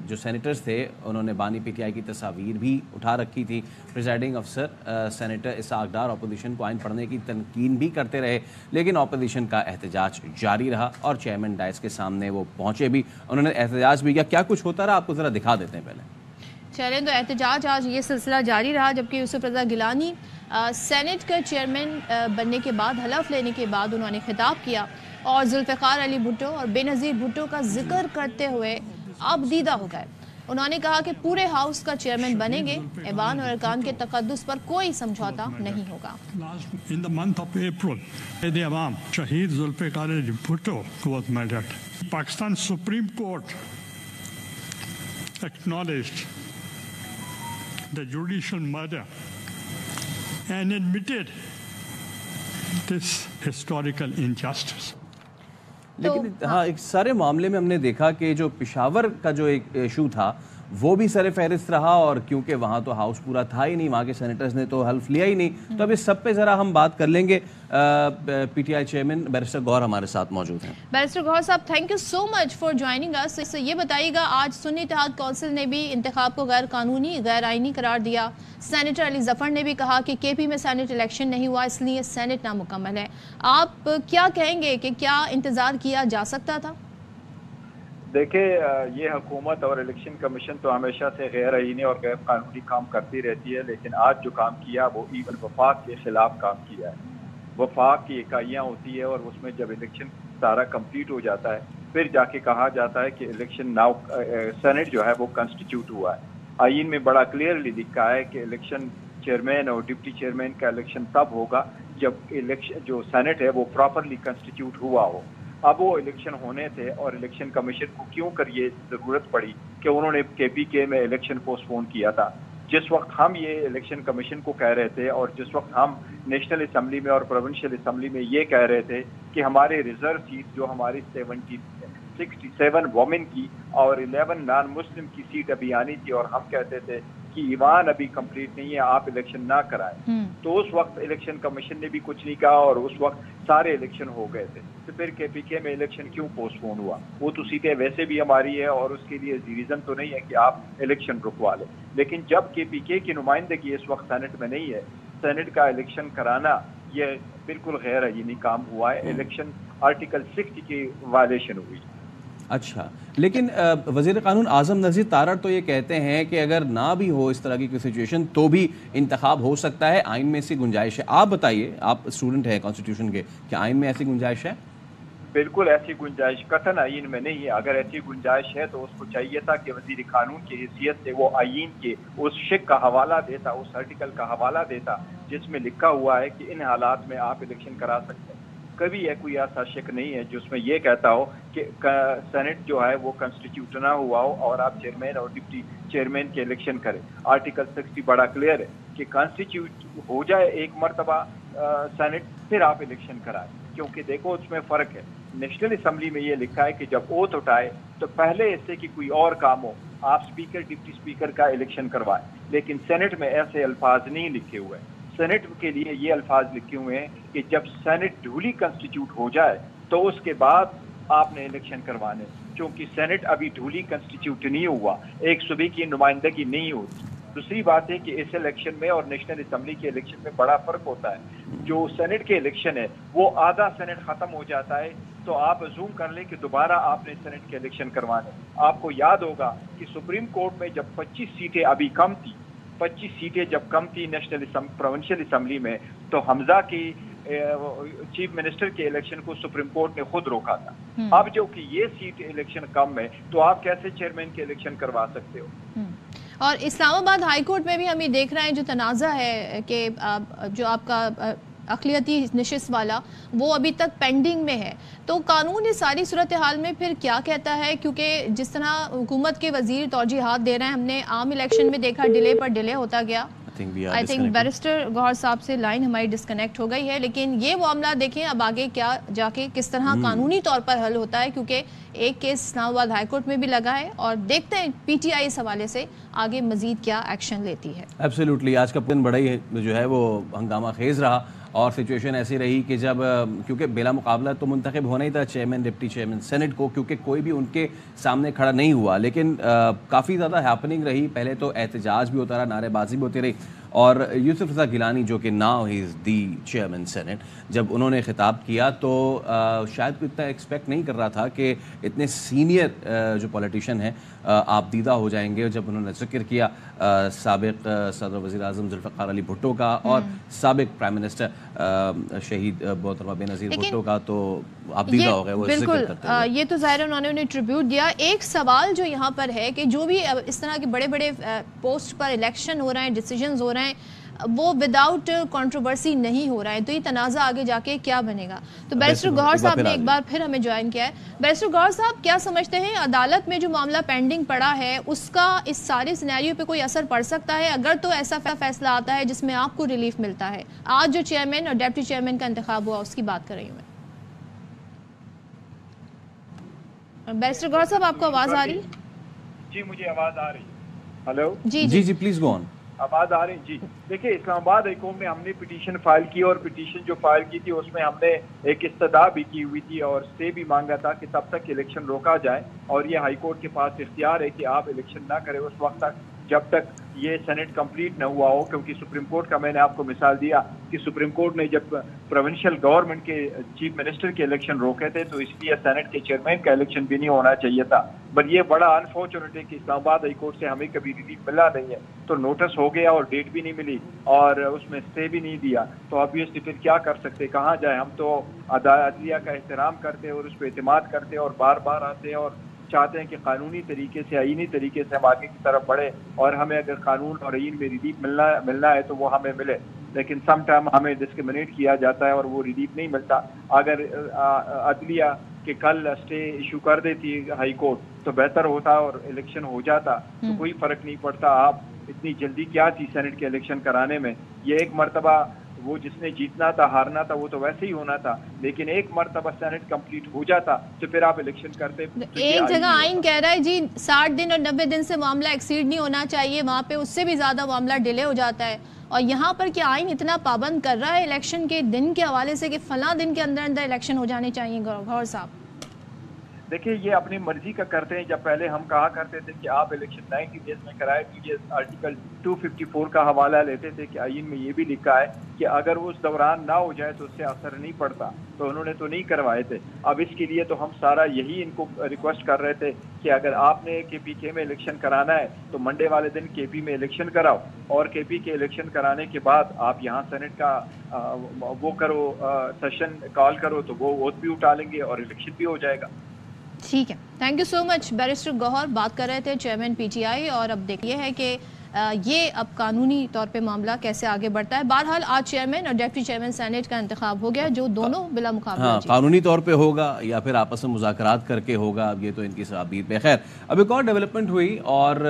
Speaker 2: जो सेनेटर्स थे उन्होंने बानी पीटीआई की तस्वीर भी उठा रखी थी। प्रिजाइडिंग अफसर सेनेटर इसाक डार अपोजिशन को आइन पढ़ने की तनकीन भी करते रहे, लेकिन अपोजिशन का एहतजाज जारी रहा और चेयरमैन डाइस के सामने वो पहुंचे भी, उन्होंने एहतजाज भी किया। क्या कुछ होता रहा आपको ज़रा दिखा देते हैं पहले।
Speaker 1: चलें, तो एहतजाज आज ये सिलसिला जारी रहा, जबकि यूसुफ रजा गिलानी सेनेट का चेयरमैन बनने के बाद, हलफ लेने के बाद उन्होंने खिताब किया और जुल्फ़िकार अली भुट्टो और बेनज़ीर भुट्टो का जिक्र करते हुए आबदीदा हो गए। उन्होंने कहा कि पूरे हाउस का चेयरमैन बनेंगे, ऐवान और अरकान के तक़द्दुस पर कोई समझौता नहीं होगा।
Speaker 8: In the month of April, the Awam, Shahid Zulfikar Ali Bhutto was murdered. Pakistan Supreme Court acknowledged the judicial murder and admitted this historical injustice.
Speaker 2: لیکن ہاں ایک سارے معاملے میں ہم نے دیکھا کہ جو پشاور کا جو ایک ایشو تھا وہ بھی سر فہرست رہا، اور کیونکہ وہاں تو ہاؤس پورا تھا ہی نہیں، وہاں کے سینیٹرز نے تو حلف لیا ہی نہیں، تو اب اس سب پہ ذرا ہم بات کر لیں گے۔ P T I chairman barrister Gohar ہمارے ساتھ موجود ہیں۔
Speaker 1: بیرسٹر گوہر صاحب، thank you so much for joining us. یہ بتائیے گا، آج سنی اتحاد کونسل نے بھی انتخاب کو غیر قانونی، غیر آئینی قرار دیا۔ سینیٹر علی ظفر نے بھی کہا کہ کے پی میں سینٹ الیکشن نہیں ہوا، اس لیے سینٹ نامکمل ہے۔ آپ کیا کہیں گے کہ کیا انتظار کیا جا سکتا تھا؟
Speaker 9: دیکھیں، یہ حکومت اور الیکشن کمیشن تو ہمیشہ سے غیر آئینی اور غیر قانونی کام کرتی رہتی ہے، لیکن آج جو کام کیا وہ ایون وفاق کے خلاف کام کیا ہے۔ وفاق کی اکائیاں ہوتی ہے اور اس میں جب الیکشن سارا کمپلیٹ ہو جاتا ہے پھر جا کے کہا جاتا ہے کہ الیکشن ناؤ سینٹ جو ہے وہ کنسٹیٹیوٹ ہوا ہے۔ آئین میں بڑا کلیئرلی لکھا ہے کہ الیکشن چیئرمین اور ڈپٹی چیئرمین کا الیکشن تب ہوگا جب الیکشن جو سینٹ ہے وہ پراپرلی کنسٹیٹیوٹ ہوا ہو۔ اب وہ الیکشن ہونے تھے اور الیکشن کمیشن کو کیوں کر یہ ضرورت پڑی کہ انہوں نے کے پی کے میں الیکشن پوسٹ پون کیا تھا۔ جس وقت ہم یہ الیکشن کمیشن کو کہہ رہے تھے اور جس وقت ہم نیشنل اسمبلی میں اور پروونشل اسمبلی میں یہ کہہ رہے تھے کہ ہمارے ریزرو سیٹ جو ہماری 67 وومن کی اور 11 نان مسلم کی سیٹ ابھی آنی تھی، اور ہم کہتے تھے کہ ایوان ابھی کمپلیٹ نہیں ہے، آپ الیکشن نہ کرائیں، تو اس وقت الیکشن کمیشن نے بھی کچھ نہیں کہا اور اس وقت سارے الیکشن ہو گئے تھے۔ تو پھر کے پی کے میں الیکشن کیوں پوسٹ پون ہوا؟ وہ تو سیٹیں ویسے بھی ہماری ہے اور اس کے لیے ریزن تو نہیں ہے کہ آپ الیکشن رکوا لیں۔ لیکن جب کے پی کے کی نمائندگی اس وقت سینٹ میں نہیں ہے، سینٹ کا الیکشن کرانا یہ بالکل غیر آئینی کام ہوا ہے، الیکشن آرٹیکل 60 کی وائلیشن ہوئی۔
Speaker 2: اچھا، لیکن وزیر قانون اعظم نذیر تارڑ تو یہ کہتے ہیں کہ اگر نہ بھی ہو اس طرح کی کوئی سچویشن تو بھی انتخاب ہو سکتا ہے، آئین میں ایسی گنجائش ہے۔ آپ بتائیے، آپ اسٹوڈنٹ ہیں کانسٹیٹیوشن کے، کیا آئین میں ایسی گنجائش ہے؟
Speaker 9: بالکل ایسی گنجائش قطعاً آئین میں نہیں ہے۔ اگر ایسی گنجائش ہے تو اس کو چاہیے تھا کہ وزیر قانون کی حیثیت سے وہ آئین کے اس شق کا حوالہ دیتا، اس آرٹیکل کا حوالہ دیتا جس میں لکھا ہوا ہے کہ ان حالات میں آپ الیکشن کرا سکتے ہیں۔ کبھی کوئی ایسا شک نہیں ہے جس میں یہ کہتا ہو کہ سینٹ جو ہے وہ کنسٹیٹیوٹ نہ ہوا ہو اور آپ چیئرمین اور ڈپٹی چیئرمین کے الیکشن کریں۔ آرٹیکل 60 بڑا کلیئر ہے کہ کنسٹیٹیوٹ ہو جائے ایک مرتبہ سینٹ پھر آپ الیکشن کرائیں، کیونکہ دیکھو اس میں فرق ہے۔ نیشنل اسمبلی میں یہ لکھا ہے کہ جب اوتھ اٹھائے تو پہلے اس سے کہ کوئی اور کام ہو آپ اسپیکر ڈپٹی اسپیکر کا الیکشن کروائیں، لیکن سینٹ میں ایسے الفاظ نہیں لکھے ہوئے۔ سینٹ کے لیے یہ الفاظ لکھے ہوئے ہیں کہ جب سینٹ ڈولی کنسٹیٹیوٹ ہو جائے تو اس کے بعد آپ نے الیکشن کروانے، چونکہ سینٹ ابھی ڈولی کنسٹیٹیوٹ نہیں ہوا، ایک صوبے کی نمائندگی نہیں ہوتی۔ دوسری بات ہے کہ اس الیکشن میں اور نیشنل اسمبلی کے الیکشن میں بڑا فرق ہوتا ہے۔ جو سینٹ کے الیکشن ہے وہ آدھا سینٹ ختم ہو جاتا ہے تو آپ زوم کر لیں کہ دوبارہ آپ نے سینٹ کے الیکشن کروانے۔ آپ کو یاد ہوگا کہ سپریم کورٹ میں جب 25 سیٹیں ابھی کم تھی، 25 سیٹیں جب کم تھی نیشنل پروونشل اسمبلی میں، تو حمزہ کی چیف منسٹر کے الیکشن کو سپریم کورٹ نے خود روکا تھا۔ اب جو کہ یہ سیٹ الیکشن کم ہے تو آپ کیسے چیئرمین کے الیکشن کروا سکتے ہو؟
Speaker 1: اور اسلام آباد ہائی کورٹ میں بھی ہم یہ دیکھ رہے ہیں جو تنازع ہے کہ جو آپ کا اقلیتی نشست والا وہ ابھی تک پینڈنگ میں ہے، تو قانون اس ساری صورتحال میں پھر کیا کہتا ہے؟ کیونکہ جس طرح حکومت کے وزیر توجیہات دے رہے ہیں، ہم نے عام الیکشن میں دیکھا ڈیلے پر ڈیلے ہوتا گیا۔ آئی تھنک بیرسٹر گوہر صاحب سے لائن ہماری ڈسکنیکٹ ہو گئی ہے، لیکن یہ معاملہ دیکھیں اب آگے کیا جا کے کس طرح قانونی طور پر حل ہوتا ہے، کیونکہ ایک کیس اسلام آباد ہائی کورٹ میں بھی لگا ہے اور دیکھتے ہیں پی ٹی آئی اس حوالے سے آگے مزید کیا ایکشن لیتی ہے۔
Speaker 2: ایبسلیوٹلی، آج کا دن بڑا ہی جو ہے وہ ہنگامہ خیز رہا اور سچویشن ایسی رہی کہ جب کیونکہ بلا مقابلہ تو منتخب ہونا ہی تھا چیئرمین ڈپٹی چیئرمین سینٹ کو، کیونکہ کوئی بھی ان کے سامنے کھڑا نہیں ہوا، لیکن کافی زیادہ ہیپننگ رہی۔ پہلے تو احتجاج بھی ہوتا رہا، نعرے بازی بھی ہوتی رہی، اور یوسف رضا گیلانی جو کہ now he is the chairman senate, جب انہوں نے خطاب کیا تو شاید کوئی اتنا ایکسپیکٹ نہیں کر رہا تھا کہ اتنے سینئر جو پولیٹیشین ہیں آپ دیدہ ہو جائیں گے۔ جب انہوں نے ذکر کیا سابق صدر وزیر اعظم ذوالفقار علی بھٹو کا اور سابق پرائم منسٹر شہید محترمہ بے نظیر بھٹو کا، تو آپ دیدہ ہو گئے وہ ذکر کرتے ہیں۔
Speaker 1: یہ تو ظاہر انہوں نے انہیں ٹریبیوٹ دیا۔ ایک سوال جو یہاں پر ہے کہ جو بھی اس طرح کے بڑے بڑے پوسٹ پر الیکشن ہو رہے ہیں، ڈیسیجنز ہو رہے ہیں، وہ وداؤٹ کنٹروورسی نہیں ہو رہا ہے، تو یہ تنازع آگے جا کے کیا بنے گا؟ تو بیرسٹر گوہر صاحب نے ایک بار پھر ہمیں جوائن کیا ہے۔ بیرسٹر گوہر صاحب، کیا سمجھتے ہیں عدالت میں جو معاملہ پینڈنگ پڑا ہے اس کا اس سارے سینیریو پہ کوئی اثر پڑ سکتا ہے؟ اگر تو ایسا فیصلہ آتا ہے جس میں آپ کو ریلیف ملتا ہے، آج جو چیئرمین اور ڈیپٹی چیئرمین کا انتخاب ہوا اس کی بات کر رہی ہوں میں۔ बैरिस्टर गौहर साहब, आपको आवाज़ आ रही?
Speaker 9: जी मुझे आवाज़ आ रही है। हेलो
Speaker 2: जी प्लीज गो ऑन।
Speaker 9: आवाज़ आ रही जी। देखिए इस्लामाबाद हाई कोर्ट में हमने पिटीशन फाइल की और पिटीशन जो फाइल की थी उसमें हमने एक इस्तदा भी की हुई थी और स्टे भी मांगा था कि तब तक इलेक्शन रोका जाए और ये हाई कोर्ट के पास इख्तियार है कि आप इलेक्शन ना करें उस वक्त तक जब तक ये सेनेट कंप्लीट न हुआ हो, क्योंकि सुप्रीम कोर्ट का मैंने आपको मिसाल दिया कि सुप्रीम कोर्ट ने जब प्रोविंशियल गवर्नमेंट के चीफ मिनिस्टर के इलेक्शन रोके थे तो इसलिए सेनेट के चेयरमैन का इलेक्शन भी नहीं होना चाहिए था। बट ये बड़ा अनफॉर्चुनेट है कि इस्लामाबाद हाई कोर्ट से हमें कभी रिलीफ मिला नहीं है, तो नोटिस हो गया और डेट भी नहीं मिली और उसमें स्टे भी नहीं दिया, तो ऑब्वियसली फिर क्या कर सकते, कहाँ जाए। हम तो अदलिया का एहतराम करते और उस पर एतमाद करते और बार बार आते और चाहते हैं कि कानूनी तरीके से, आईनी तरीके से हम आगे की तरफ बढ़े और हमें अगर कानून और आईन में रिलीफ मिलना है तो वो हमें मिले, लेकिन सम टाइम हमें डिस्क्रिमिनेट किया जाता है और वो रिलीफ नहीं मिलता। अगर अदलिया के कल स्टे इशू कर देती हाई कोर्ट तो बेहतर होता और इलेक्शन हो जाता, तो कोई फर्क नहीं पड़ता। आप इतनी जल्दी क्या थी सेनेट के इलेक्शन कराने में? ये एक मरतबा वो जिसने जीतना था हारना था वो तो वैसे ही होना था, लेकिन एक मरतबा सेनेट कंप्लीट हो जाता तो फिर आप इलेक्शन करते। तो
Speaker 1: एक जगह आइन कह रहा है जी 60 दिन और 90 दिन से मामला एक्सीड नहीं होना चाहिए, वहाँ पे उससे भी ज़्यादा मामला डिले हो जाता है। और यहाँ पर क्या आइन इतना पाबंद कर रहा है इलेक्शन के दिन के हवाले से कि फला दिन के अंदर अंदर इलेक्शन हो जाने चाहिए? गौहर साहब
Speaker 9: देखिए ये अपनी मर्जी का करते हैं। जब पहले हम कहा करते थे कि आप इलेक्शन 90 डेज में कराए, तो ये आर्टिकल 254 का हवाला लेते थे कि आईन में ये भी लिखा है कि अगर वो उस दौरान ना हो जाए तो उससे असर नहीं पड़ता, तो उन्होंने तो नहीं करवाए थे। अब इसके लिए तो हम सारा यही इनको रिक्वेस्ट कर रहे थे कि अगर आपने KPK में इलेक्शन कराना है तो मंडे वाले दिन KP में इलेक्शन कराओ और KP के इलेक्शन कराने के बाद आप यहाँ सेनेट का वो करो, सेशन कॉल करो, तो वो वोट भी उठा लेंगे और इलेक्शन भी हो जाएगा।
Speaker 1: ठीक है, thank you so much. Barrister Gohar बात कर रहे थे, चेयरमैन PTI, और अब देखिए है कि ये अब कानूनी तौर पे मामला कैसे आगे बढ़ता है। बहरहाल आज चेयरमैन और डिप्टी चेयरमैन सेनेट का इंतखाब हो गया जो दोनों बिला मुकाबला।
Speaker 2: हाँ, कानूनी तौर पे होगा या फिर आपस में मुज़ाकरात करके होगा, अब ये तो इनकी साबीर पे। खैर अब एक और डेवलपमेंट हुई और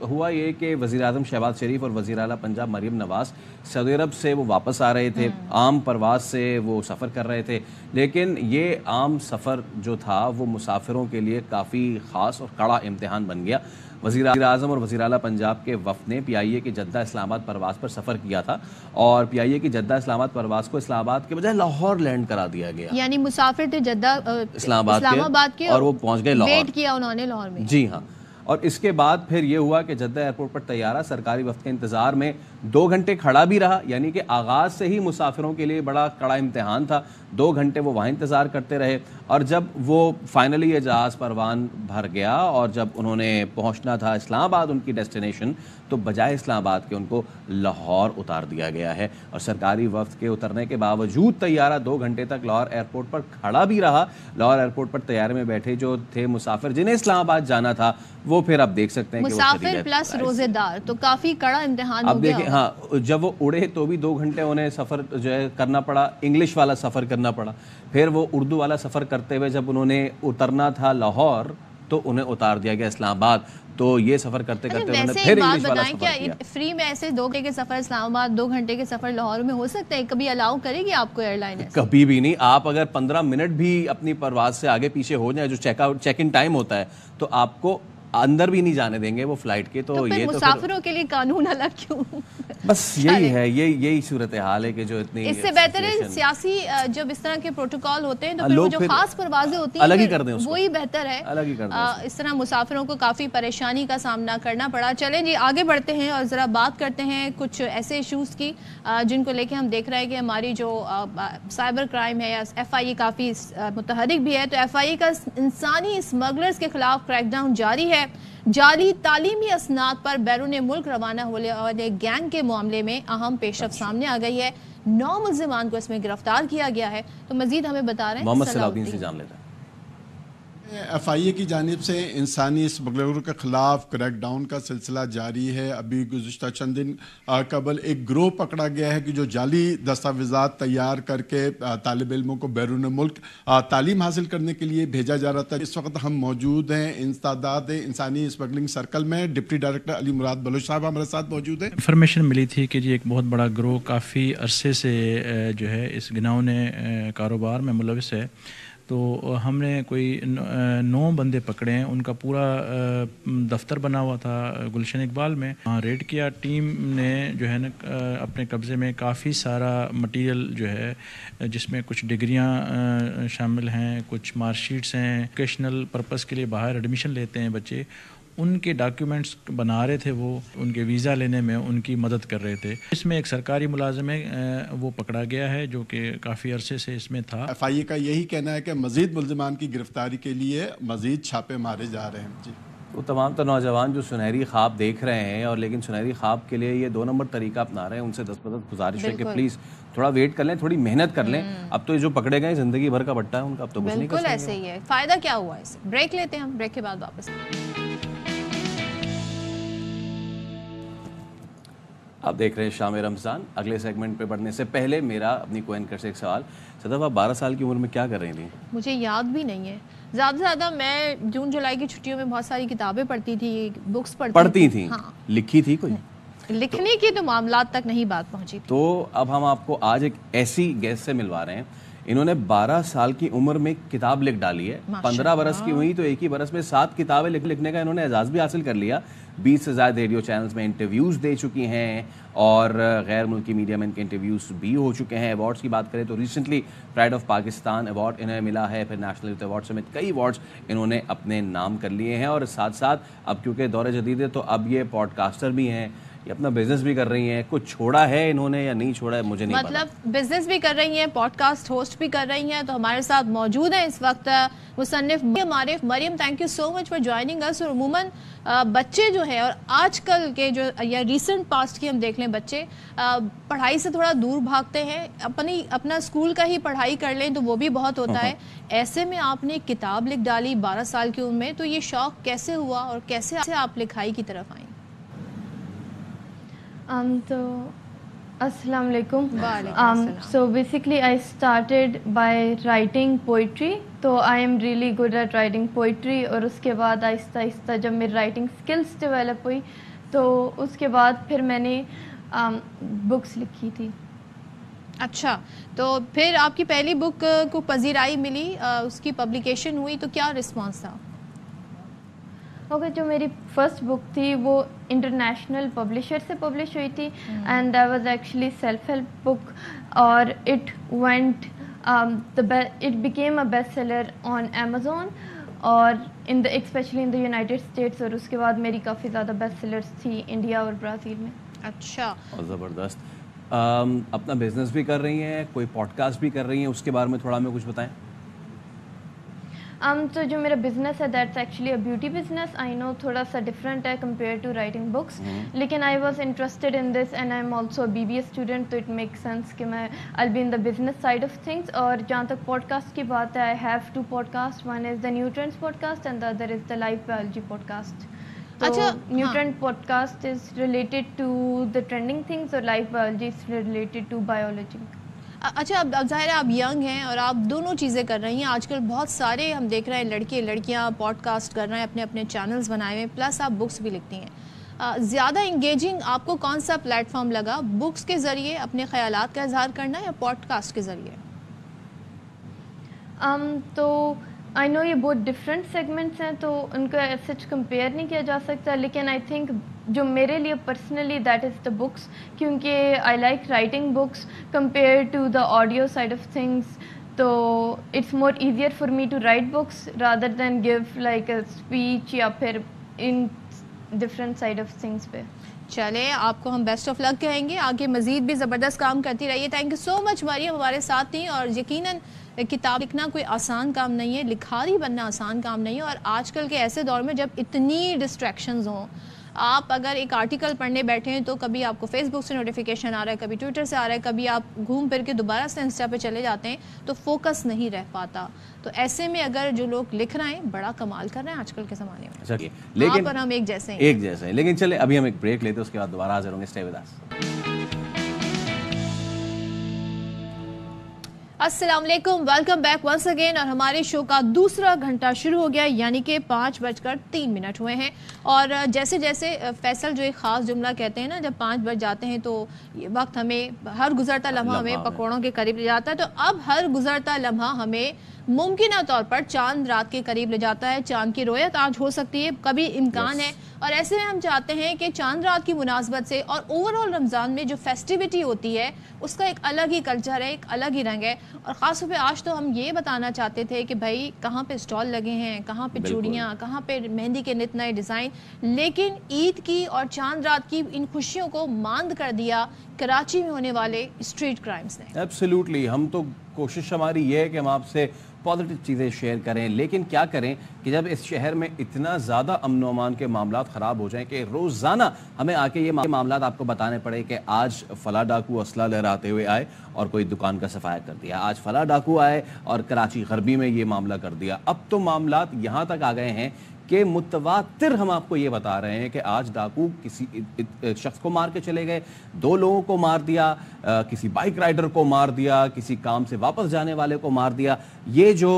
Speaker 2: हुआ ये कि वज़ीर-ए-आज़म शहबाज शरीफ और वज़ीर आला पंजाब मरीम नवाज़ सऊदी अरब से वो वापस आ रहे थे, आम परवाज से वो सफ़र कर रहे थे, लेकिन ये आम सफ़र जो था वो मुसाफिरों के लिए काफ़ी ख़ास और कड़ा इम्तिहान बन गया। वज़ीर-ए-आज़म और वज़ीर आला पंजाब के वफ़द ने PIA की जद्दा इस्लामाबाद परवाज़ पर सफ़र किया था और PIA की जद्दा इस्लामाबाद परवाज़ को इस्लामाबाद के बजाय लाहौर लैंड करा दिया गया।
Speaker 1: यानी मुसाफिर थे जद्दा इस्लामाबाद के
Speaker 2: और वो पहुंच गए लाहौर।
Speaker 1: वेट किया उन्होंने लाहौर में।
Speaker 2: जी हाँ, और इसके बाद फिर ये हुआ कि जद्दा एयरपोर्ट पर तैयारा सरकारी वफ़द के इंतज़ार में 2 घंटे खड़ा भी रहा, यानी कि आगाज़ से ही मुसाफिरों के लिए बड़ा कड़ा इम्तिहान था। 2 घंटे वो वहाँ इंतज़ार करते रहे और जब वो फाइनली ये जहाज़ परवान भर गया और जब उन्होंने पहुँचना था इस्लामाबाद उनकी डेस्टिनेशन, तो बजाय इस्लामाबाद के उनको लाहौर उतार दिया गया है। और सरकारी वफ़द के उतरने के बावजूद तैयारा 2 घंटे तक लाहौर एयरपोर्ट पर खड़ा भी रहा। लाहौर एयरपोर्ट पर तैयारे में बैठे जो थे मुसाफिर जिन्हें इस्लामाबाद जाना था, वो फिर आप देख सकते हैं कि
Speaker 1: मुसाफिर प्लस रोजेदार, तो काफ़ी कड़ा इम्तिहान हो गया।
Speaker 2: हाँ, जब वो उड़े तो भी 2 घंटे उन्हें सफ़र जो है करना पड़ा, इंग्लिश वाला सफ़र करना पड़ा। फिर वो उर्दू वाला सफ़र करते हुए जब उन्होंने उतरना था लाहौर तो उन्हें उतार दिया गया इस्लामाबाद। तो ये सफ़र करते करते उन्होंने फिर इंग्लिश वाला सफ़र किया।
Speaker 1: फ्री में ऐसे 2 घंटे के सफ़र इस्लामाबाद, 2 घंटे के सफ़र लाहौर में हो सकते हैं? कभी अलाउ करेगी आपको एयरलाइन?
Speaker 2: कभी भी नहीं। आप अगर 15 मिनट भी अपनी परवाज़ से आगे पीछे हो जाए, जो चेक इन टाइम होता है, तो आपको अंदर भी नहीं जाने देंगे वो फ्लाइट के। तो ये
Speaker 1: मुसाफिरों के लिए कानून अलग क्यों?
Speaker 2: बस यही है, यही सूरत हाल है कि जो इतनी
Speaker 1: इससे बेहतर है सियासी जब इस तरह के प्रोटोकॉल होते हैं तो फिर वो जो खास परवाजें होती हैं
Speaker 2: अलग ही कर दें,
Speaker 1: वही बेहतर है,
Speaker 2: अलग ही कर दें।
Speaker 1: इस तरह मुसाफिरों को काफ़ी परेशानी का सामना करना पड़ा। चलें जी आगे बढ़ते हैं और ज़रा बात करते हैं कुछ ऐसे इशूज़ की जिनको लेके हम देख रहे हैं कि हमारी जो साइबर क्राइम है या FIA काफ़ी मुतहरिक भी है। तो FIA का इंसानी स्मगलर्स के खिलाफ क्रैकडाउन जारी है। जाली तालीमी असनाद पर बैरून मुल्क रवाना होने वाले गैंग के मामले में अहम पेशरफ्त सामने आ गई है। 9 मुल्जिमान को इसमें गिरफ्तार किया गया है। तो मजीद हमें बता रहे हैं
Speaker 2: मोहम्मद सलाउद्दीन से जान लेते हैं।
Speaker 10: FIA की जानिब से इंसानी स्मगलरों के खिलाफ क्रैकडाउन का सिलसिला जारी है। अभी गुज़िश्ता चंद दिन कबल एक ग्रोह पकड़ा गया है कि जो जाली दस्तावेज़ात तैयार करके तालिब इल्मों को बैरून मुल्क तालीम हासिल करने के लिए भेजा जा रहा था। इस वक्त हम मौजूद हैं इंस्तादाद इंसानी स्मगलिंग सर्कल में। डिप्टी डायरेक्टर अली मुराद बलोच साहब हमारे साथ मौजूद हैं।
Speaker 11: इंफॉर्मेशन मिली थी कि जी एक बहुत बड़ा ग्रोह काफ़ी अरसे से जो है इस घिनौने कारोबार में मुलविस है। تو ہم نے کوئی 9 بندے پکڑے ہیں. ان کا پورا دفتر بنا ہوا تھا گلشن اقبال میں. ریڈ کیا. ٹیم نے جو ہے نا اپنے قبضے میں کافی سارا مٹیریل جو ہے جس میں کچھ ڈگریاں شامل ہیں, کچھ مارک شیٹس ہیں, ایجوکیشنل پرپس کے لیے باہر ایڈمیشن لیتے ہیں بچے, ان کے ڈاکیومنٹس بنا رہے تھے. وہ ان کے ویزا لینے میں ان کی مدد کر رہے تھے. اس میں ایک سرکاری ملازم ہے وہ پکڑا گیا ہے جو کہ کافی عرصے سے اس میں تھا.
Speaker 10: ایف آئی اے کا یہی کہنا ہے کہ مزید ملزمان کی گرفتاری کے لیے مزید چھاپے مارے جا رہے ہیں. جی,
Speaker 2: وہ تمام تر نوجوان جو سنہری خواب دیکھ رہے ہیں اور لیکن سنہری خواب کے لیے یہ 2 نمبر طریقہ اپنا رہے ہیں, ان سے دستبردست گزارش ہے کہ پلیز تھوڑا ویٹ کر لیں, تھوڑی محنت کر لیں. اب تو جو پکڑے گئے زندگی بھر کا بٹا ہے ان کا, اب تو کچھ نہیں کر سکتے.
Speaker 1: بالکل ایسے ہی ہے. فائدہ کیا ہوا اس سے؟ بریک لیتے ہیں ہم, بریک کے بعد واپس.
Speaker 2: آپ دیکھ رہے ہیں شام رمضان. اگلے سیگمنٹ پہ بڑھنے سے پہلے میرا اپنی کو اینکر سے ایک سوال. صدف, آپ 12 سال کی عمر میں کیا کر رہی تھیں؟
Speaker 1: مجھے یاد بھی نہیں ہے. زیادہ سے زیادہ میں جون جولائی کی چھٹیوں میں بہت ساری کتابیں پڑھتی تھی, بکس پڑھتی تھیں.
Speaker 2: ہاں, لکھی تھی کوئی؟
Speaker 1: لکھنے کی تو معاملات تک نہیں بات پہنچی تھی.
Speaker 2: تو اب ہم آپ کو آج ایک ایسی گیسٹ سے ملوا رہے ہیں. انہوں نے 12 سال کی عمر میں کتاب لکھ ڈالی ہے. 15 برس کی ہوئی تو ایک ہی برس میں 7 کتابیں لکھنے کا انہوں نے اعزاز بھی حاصل کر لیا. 20 سے زائد ریڈیو چینلز میں انٹرویوز دے چکی ہیں اور غیر ملکی میڈیا میں ان کے انٹرویوز بھی ہو چکے ہیں. ایوارڈز کی بات کریں تو recently pride of Pakistan award انہیں ملا ہے, پھر نیشنل یوتھ ایوارڈ سمیت کئی ایوارڈز انہوں نے اپنے نام کر لیے ہیں. اور ساتھ ساتھ اب کیونکہ دور جدید ہے تو اب یہ پوڈ کاسٹر بھی ہیں, یہ اپنا بزنس بھی کر رہی ہیں. کچھ چھوڑا ہے انہوں نے یا نہیں چھوڑا ہے مجھے نہیں پتا.
Speaker 1: مطلب بزنس بھی کر رہی ہیں, پوڈ کاسٹ ہوسٹ بھی کر رہی ہیں. تو ہمارے ساتھ موجود ہیں اس وقت مصنف Arif. Maryam, thank you so much for joining us. اور عموماً بچے جو ہے اور آج کل کے جو یا ریسنٹ پاسٹ کی ہم دیکھ لیں, بچے پڑھائی سے تھوڑا دور بھاگتے ہیں, اپنا اسکول کا ہی پڑھائی کر لیں تو وہ بھی بہت ہوتا ہے. ایسے میں آپ نے کتاب لکھ ڈالی 12 سال کی عمر میں, تو یہ شوق کیسے ہوا اور کیسے آپ لکھائی کی طرف آئیں؟
Speaker 12: تو السلام علیکم. So basically I started by writing poetry. تو I am really good at writing poetry. اور اس کے بعد آہستہ آہستہ جب میری رائٹنگ سکلز ڈیولپ ہوئی تو اس کے بعد پھر میں نے بکس لکھی تھی.
Speaker 1: اچھا, تو پھر آپ کی پہلی بک کو پذیرائی ملی, اس کی پبلیکیشن ہوئی, تو کیا رسپانس تھا؟
Speaker 12: اوکے, جو میری فرسٹ بک تھی وہ انٹرنیشنل پبلشر سے پبلش ہوئی تھی and that was actually self help book اور it went it became a best seller on Amazon اور especially in the United States. اور اس کے بعد میری کافی زیادہ بیسٹ سیلرس تھی انڈیا اور برازیل میں.
Speaker 1: اچھا,
Speaker 2: زبردست. اپنا بزنس بھی کر رہی ہیں, کوئی پوڈ کاسٹ بھی کر رہی ہیں, اس کے بارے میں تھوڑا ہمیں کچھ بتائیں.
Speaker 12: تو جو میرا بزنس ہے that's actually a beauty business. I know تھوڑا سا ڈفرینٹ ہے کمپیئر ٹو رائٹنگ بکس, لیکن I was interested in this and I am also B B A student, تو اٹ میک سینس کہ میں I be in the business side of things. اور جہاں تک پوڈ کاسٹ کی بات ہے, I have 2 podcast. One is the nutrients podcast and the other is the life biology podcast. اچھا, nutrient podcast is related to the trending things اور life biology is related to biology.
Speaker 1: اچھا, اب ظاہر ہے آپ young ہیں اور آپ دونوں چیزیں کر رہی ہیں. آج کل بہت سارے ہم دیکھ رہے ہیں لڑکے لڑکیاں پوڈ کاسٹ کر رہے ہیں, اپنے چینلز بنائے ہوئے, پلس آپ بکس بھی لکھتی ہیں. زیادہ انگیجنگ آپ کو کون سا پلیٹ فارم لگا, بکس کے ذریعے اپنے خیالات کا اظہار کرنا یا پوڈ کاسٹ کے ذریعے؟
Speaker 12: تو آئی نو یہ بہت ڈفرینٹ سیگمنٹس ہیں تو ان کو سچ کمپیئر نہیں کیا جا سکتا, لیکن آئی تھنک جو میرے لیے personally that is the books, کیونکہ I like writing books compare to the audio side of things. تو it's more easier for me to write books rather than give like a speech یا پھر in different side of things پہ.
Speaker 1: چلے, آپ کو ہم best of لک کہیں گے, آگے مزید بھی زبردست کام کرتی رہیے. تھینک یو سو مچ مریم, ہمارے ساتھ تھیں. اور یقیناً کتاب لکھنا کوئی آسان کام نہیں ہے, لکھاری بننا آسان کام نہیں ہے. اور آج کل کے ایسے دور میں جب اتنی ڈسٹریکشنز ہوں, آپ اگر ایک آرٹیکل پڑھنے بیٹھے ہیں تو کبھی آپ کو فیس بک سے نوٹیفیکیشن آ رہا ہے, کبھی ٹویٹر سے آ رہا ہے, کبھی آپ گھوم پھر کے دوبارہ سے انسٹا پہ چلے جاتے ہیں, تو فوکس نہیں رہ پاتا. تو ایسے میں اگر جو لوگ لکھ رہے ہیں بڑا کمال کر رہے ہیں آج کل کے زمانے میں.
Speaker 2: لیکن
Speaker 1: پر ہم ایک جیسے
Speaker 2: ہیں. لیکن چلے ابھی ہم ایک بریک لیتے ہیں, اس کے بعد دوبارہ حاضر ہوں گے. Stay with us.
Speaker 1: अस्सलाम वालेकुम, वेलकम बैक वंस अगेन। और हमारे शो का दूसरा घंटा शुरू हो गया, यानी कि 5:03 हुए हैं। और जैसे जैसे फैसल जो एक ख़ास जुमला कहते हैं ना, जब 5 बज जाते हैं तो ये वक्त हमें हर गुजरता लम्हा हमें पकौड़ों के करीब ले जाता है। तो अब हर गुजरता लम्हा हमें मुमकिन तौर पर चांद रात के करीब ले जाता है। चांद की रोयत आज हो सकती है, कभी इम्कान है। और ऐसे में हम चाहते हैं कि चांद रात की मुनासबत से और ओवरऑल रमज़ान में जो फेस्टिविटी होती है उसका एक अलग ही कल्चर है, एक अलग ही रंग है। और ख़ास तौर पे आज तो हम ये बताना चाहते थे कि भाई कहाँ पे स्टॉल लगे हैं, कहाँ पे चूड़ियाँ, कहाँ पे मेहंदी के नित नए डिज़ाइन, लेकिन ईद की और चांद रात की इन खुशियों को मांद कर दिया कराची में होने वाले स्ट्रीट क्राइम्स ने।
Speaker 2: एब्सोल्युटली, हम तो कोशिश हमारी ये है कि हम आपसे पॉजिटिव चीज़ें शेयर करें, लेकिन क्या करें कि जब इस शहर में इतना ज़्यादा अमन अमान के मामलात ख़राब हो जाएं कि रोज़ाना हमें आके ये मामलात आपको बताने पड़े कि आज फला डाकू असला लहराते हुए आए और कोई दुकान का सफाया कर दिया, आज फला डाकू आए और कराची गरबी में ये मामला कर दिया। अब तो मामलात यहाँ तक आ गए हैं कि मुतवातिर हम आपको ये बता रहे हैं कि आज डाकू किसी शख्स को मार के चले गए, 2 लोगों को मार दिया, किसी बाइक राइडर को मार दिया, किसी काम से वापस जाने वाले को मार दिया। ये जो